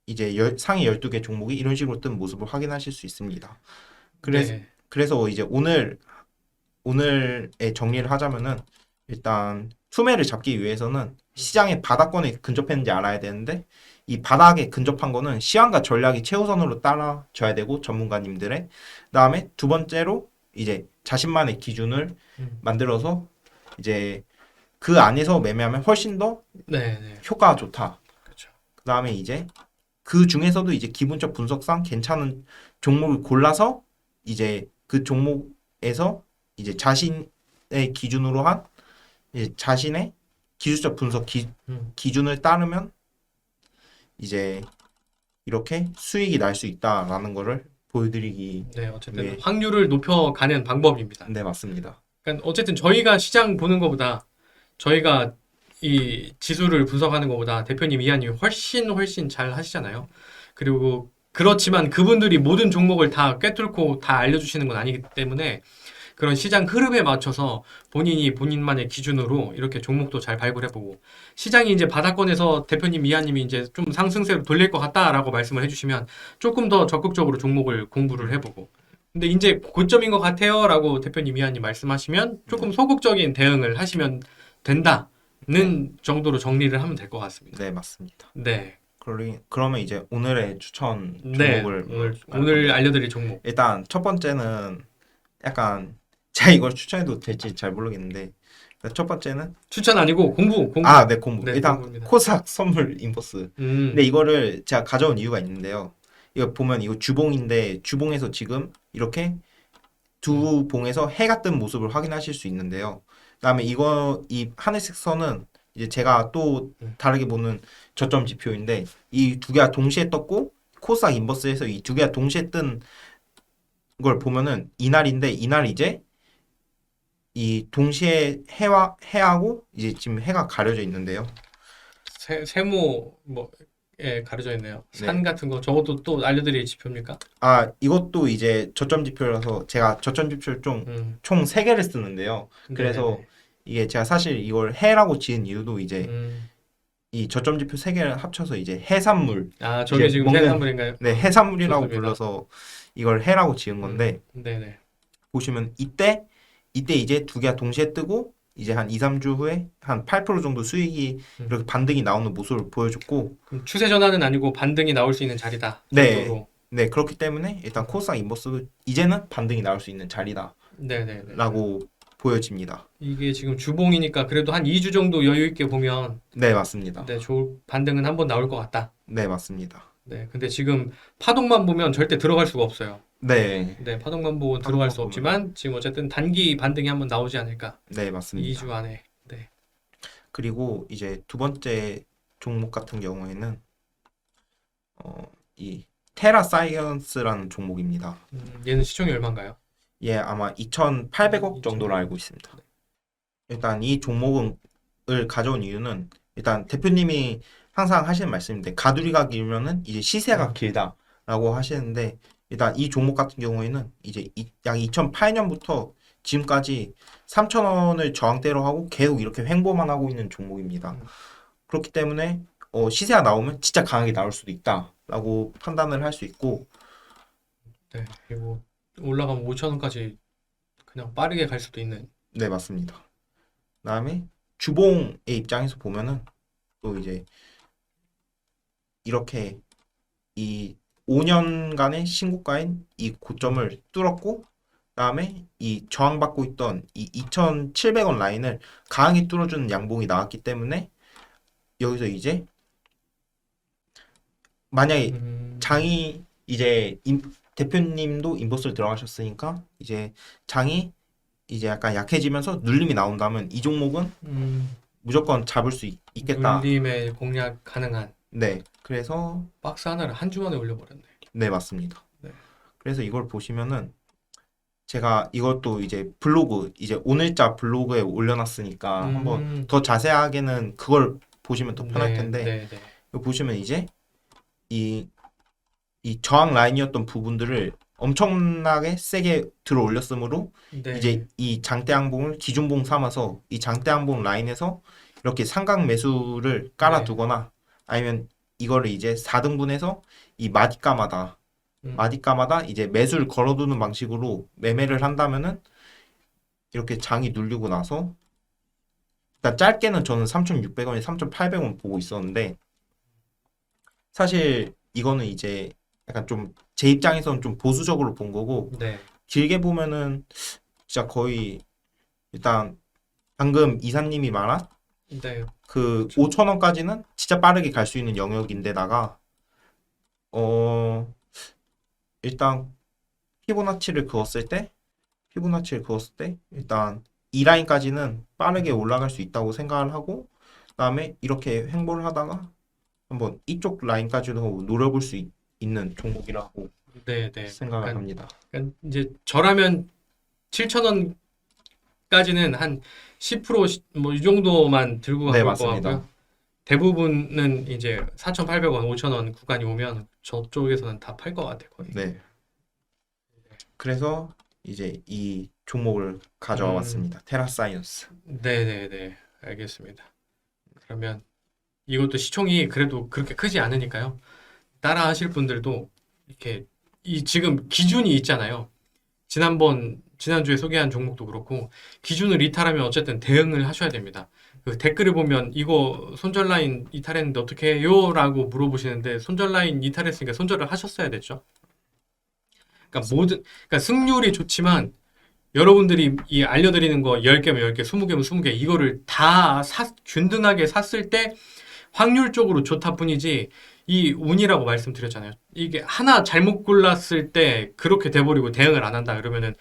이제 상위 12개 종목이 이런 식으로 뜬 모습을 확인하실 수 있습니다. 그래서 네. 그래서 이제 오늘의 정리를 하자면은 일단 투매를 잡기 위해서는 시장의 바닥권에 근접했는지 알아야 되는데 이 바닥에 근접한 거는 시황과 전략이 최우선으로 따라줘야 되고 전문가님들의 그다음에 두 번째로 이제 자신만의 기준을 음. 만들어서 이제 그 안에서 매매하면 훨씬 더 네네. 효과가 좋다. 그렇죠. 그다음에 이제 그 중에서도 이제 기본적 분석상 괜찮은 종목을 골라서 이제 그 종목에서 이제 자신의 기준으로 한 이제 자신의 기술적 분석 음. 기준을 따르면 이제 이렇게 수익이 날 수 있다라는 거를 보여드리기. 네, 어쨌든 네. 확률을 높여가는 방법입니다. 네, 맞습니다. 그러니까 어쨌든 저희가 시장 보는 것보다 저희가 이 지수를 분석하는 것보다 대표님 이하님이 훨씬 잘 하시잖아요. 그리고 그렇지만 그분들이 모든 종목을 다 꿰뚫고 다 알려주시는 건 아니기 때문에 그런 시장 흐름에 맞춰서 본인이 본인만의 기준으로 이렇게 종목도 잘 발굴해보고 시장이 이제 바닥권에서 대표님 이하님이 이제 좀 상승세로 돌릴 것 같다라고 말씀을 해주시면 조금 더 적극적으로 종목을 공부를 해보고 근데 이제 고점인 것 같아요라고 대표님 이하님 말씀하시면 조금 소극적인 대응을 하시면 된다는 정도로 정리를 하면 될 것 같습니다. 네, 맞습니다. 네, 그러면 이제 오늘의 추천 네 종목을 오늘 알려드릴 종목 일단 첫 번째는 약간 제가 이걸 추천해도 될지 잘 모르겠는데 첫 번째는 추천 아니고 공부. 네, 공부. 네, 일단 공부입니다. 코스닥 선물 인버스. 음, 근데 이거를 제가 가져온 이유가 있는데요. 이거 보면 이거 주봉인데 주봉에서 지금 이렇게 두 봉에서 해가 뜬 모습을 확인하실 수 있는데요. 그다음에 이 하늘색 선은 이제 제가 또 다르게 보는 저점 지표인데 이 두 개가 동시에 떴고 코스닥 인버스에서 이 두 개가 동시에 뜬 걸 보면은 이날인데 이날 이제 이 동시에 해하고 이제 지금 해가 가려져 있는데요. 세모 뭐에 가려져 있네요. 산 네. 같은 거 저것도 또 알려드릴 지표입니까? 이것도 이제 저점 지표라서 제가 저점 지표를 총 음, 3개를 쓰는데요. 그래서 네네네. 이게 제가 사실 이걸 해라고 지은 이유도 이제 음, 이 저점 지표 3개를 합쳐서 이제 해산물, 저게 이제 지금 먹는- 해산물인가요? 네, 해산물이라고 좋습니다. 불러서 이걸 해라고 지은 건데 네네. 보시면 이때 이제 두 개가 동시에 뜨고 이제 한 2, 3주 후에 한 8% 정도 수익이 이렇게 반등이 나오는 모습을 보여줬고 그럼 추세 전환은 아니고 반등이 나올 수 있는 자리다. 네. 정도로. 네, 그렇기 때문에 일단 코스닥 인버스 이제는 반등이 나올 수 있는 자리다라고 네네네. 보여집니다. 이게 지금 주봉이니까 그래도 한 2주 정도 여유 있게 보면 네, 맞습니다. 네, 좋을 반등은 한번 나올 것 같다. 네, 맞습니다. 네, 근데 지금 파동만 보면 절대 들어갈 수가 없어요. 네, 네, 파동만 보고 들어갈 수 파동만 없지만 지금 어쨌든 단기 반등이 한번 나오지 않을까. 네, 맞습니다. 2주 안에. 네. 그리고 이제 두 번째 종목 같은 경우에는 이 테라 사이언스라는 종목입니다. 얘는 시총이 얼마인가요? 아마 2,800억 정도로 알고 있습니다. 일단 이 종목을 가져온 이유는 일단 대표님이 항상 하시는 말씀인데 가두리가 길면은 이제 시세가 길다라고 하시는데 일단 이 종목 같은 경우에는 이제 약 2008년부터 지금까지 3,000원을 저항대로 하고 계속 이렇게 횡보만 하고 있는 종목입니다. 그렇기 때문에 시세가 나오면 진짜 강하게 나올 수도 있다라고 판단을 할 수 있고 네, 그리고 올라가면 5,000원까지 그냥 빠르게 갈 수도 있는. 네, 맞습니다. 그다음에 주봉의 입장에서 보면은 또 이제 이렇게 이 5년간의 신고가인 이 고점을 뚫었고 그다음에 이 저항받고 있던 이 2,700원 라인을 강하게 뚫어주는 양봉이 나왔기 때문에 여기서 이제 만약에 장이 이제 대표님도 인버스를 들어가셨으니까 이제 장이 이제 약간 약해지면서 눌림이 나온다면 이 종목은 무조건 잡을 수 있겠다. 눌림의 공략 가능한 네, 그래서 박스 하나를 한 주 만에 올려버렸네. 네, 맞습니다. 네. 그래서 이걸 보시면은 제가 이것도 이제 블로그 이제 오늘자 블로그에 올려놨으니까 한번 더 자세하게는 그걸 보시면 더 편할 텐데 네. 이거 보시면 이제 이 이 저항 라인이었던 부분들을 엄청나게 세게 들어 올렸으므로 네. 이제 이 장대 항봉을 기준봉 삼아서 이 장대 항봉 라인에서 이렇게 삼각 매수를 깔아두거나 아니면 이거를 이제 4등분해서 이 마디가마다 이제 매수를 걸어두는 방식으로 매매를 한다면은 이렇게 장이 눌리고 나서 일단 짧게는 저는 3,600원에 3,800원 보고 있었는데 사실 이거는 이제 약간 좀 제 입장에서는 좀 보수적으로 본 거고 네. 길게 보면은 진짜 거의 일단 방금 이사님이 말한 네. 그 5,000원까지는 진짜 빠르게 갈 수 있는 영역인데다가 일단 피보나치를 그었을 때 일단 이 라인까지는 빠르게 올라갈 수 있다고 생각을 하고 그다음에 이렇게 횡보를 하다가 한번 이쪽 라인까지도 노려볼 수 있는 종목이라고 네. 네. 생각을 그러니까 합니다. 그러니까 이제 저라면 7,000원까지는 한 10%뭐 이 정도만 들고 네, 갈 것 맞습니다. 같고요. 대부분은 이제 4,800원, 5,000원 구간이 오면 저쪽에서는 다 팔 것 같아요, 거의. 네. 그래서 이제 이 종목을 가져와 봤습니다. 테라사이언스. 네. 알겠습니다. 그러면 이것도 시총이 그래도 그렇게 크지 않으니까요. 따라 하실 분들도 이렇게 이 지금 기준이 있잖아요. 지난주에 소개한 종목도 그렇고 기준을 이탈하면 어쨌든 대응을 하셔야 됩니다. 그 댓글을 보면 이거 손절 라인 이탈했는데 어떻게 해요? 라고 물어보시는데 손절 라인 이탈했으니까 손절을 하셨어야 됐죠. 그러니까 그러니까 승률이 좋지만 여러분들이 이 알려드리는 거 10개면 10개, 20개면 20개 이거를 다 균등하게 샀을 때 확률적으로 좋다 뿐이지 이 운이라고 말씀드렸잖아요. 이게 하나 잘못 골랐을 때 그렇게 돼버리고 대응을 안 한다 그러면은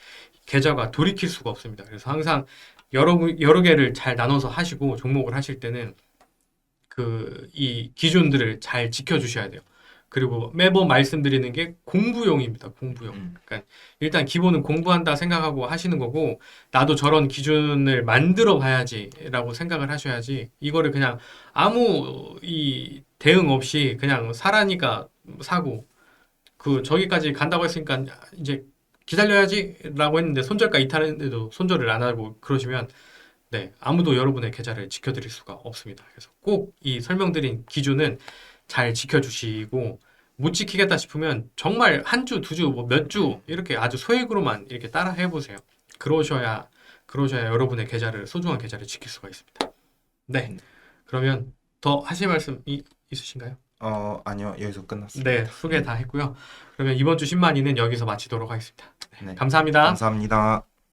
계좌가 돌이킬 수가 없습니다. 그래서 항상 여러 개를 잘 나눠서 하시고 종목을 하실 때는 이 기준들을 잘 지켜주셔야 돼요. 그리고 매번 말씀드리는 게 공부용입니다. 공부용. 그러니까 일단 기본은 공부한다 생각하고 하시는 거고 나도 저런 기준을 만들어 봐야지라고 생각을 하셔야지 이거를 그냥 아무 이 대응 없이 그냥 사라니까 사고 저기까지 간다고 했으니까 이제 기다려야지라고 했는데 손절가 이탈했는데도 손절을 안 하고 그러시면 네, 아무도 여러분의 계좌를 지켜드릴 수가 없습니다. 그래서 꼭 이 설명드린 기준은 잘 지켜주시고 못 지키겠다 싶으면 정말 한 주, 두 주, 뭐 몇 주 이렇게 아주 소액으로만 이렇게 따라 해보세요. 그러셔야 여러분의 소중한 계좌를 지킬 수가 있습니다. 네, 그러면 더 하실 말씀 있으신가요? 아니요. 여기서 끝났습니다. 네, 소개 다 했고요. 그러면 이번 주 10만이는 여기서 마치도록 하겠습니다. 네. 감사합니다. 감사합니다.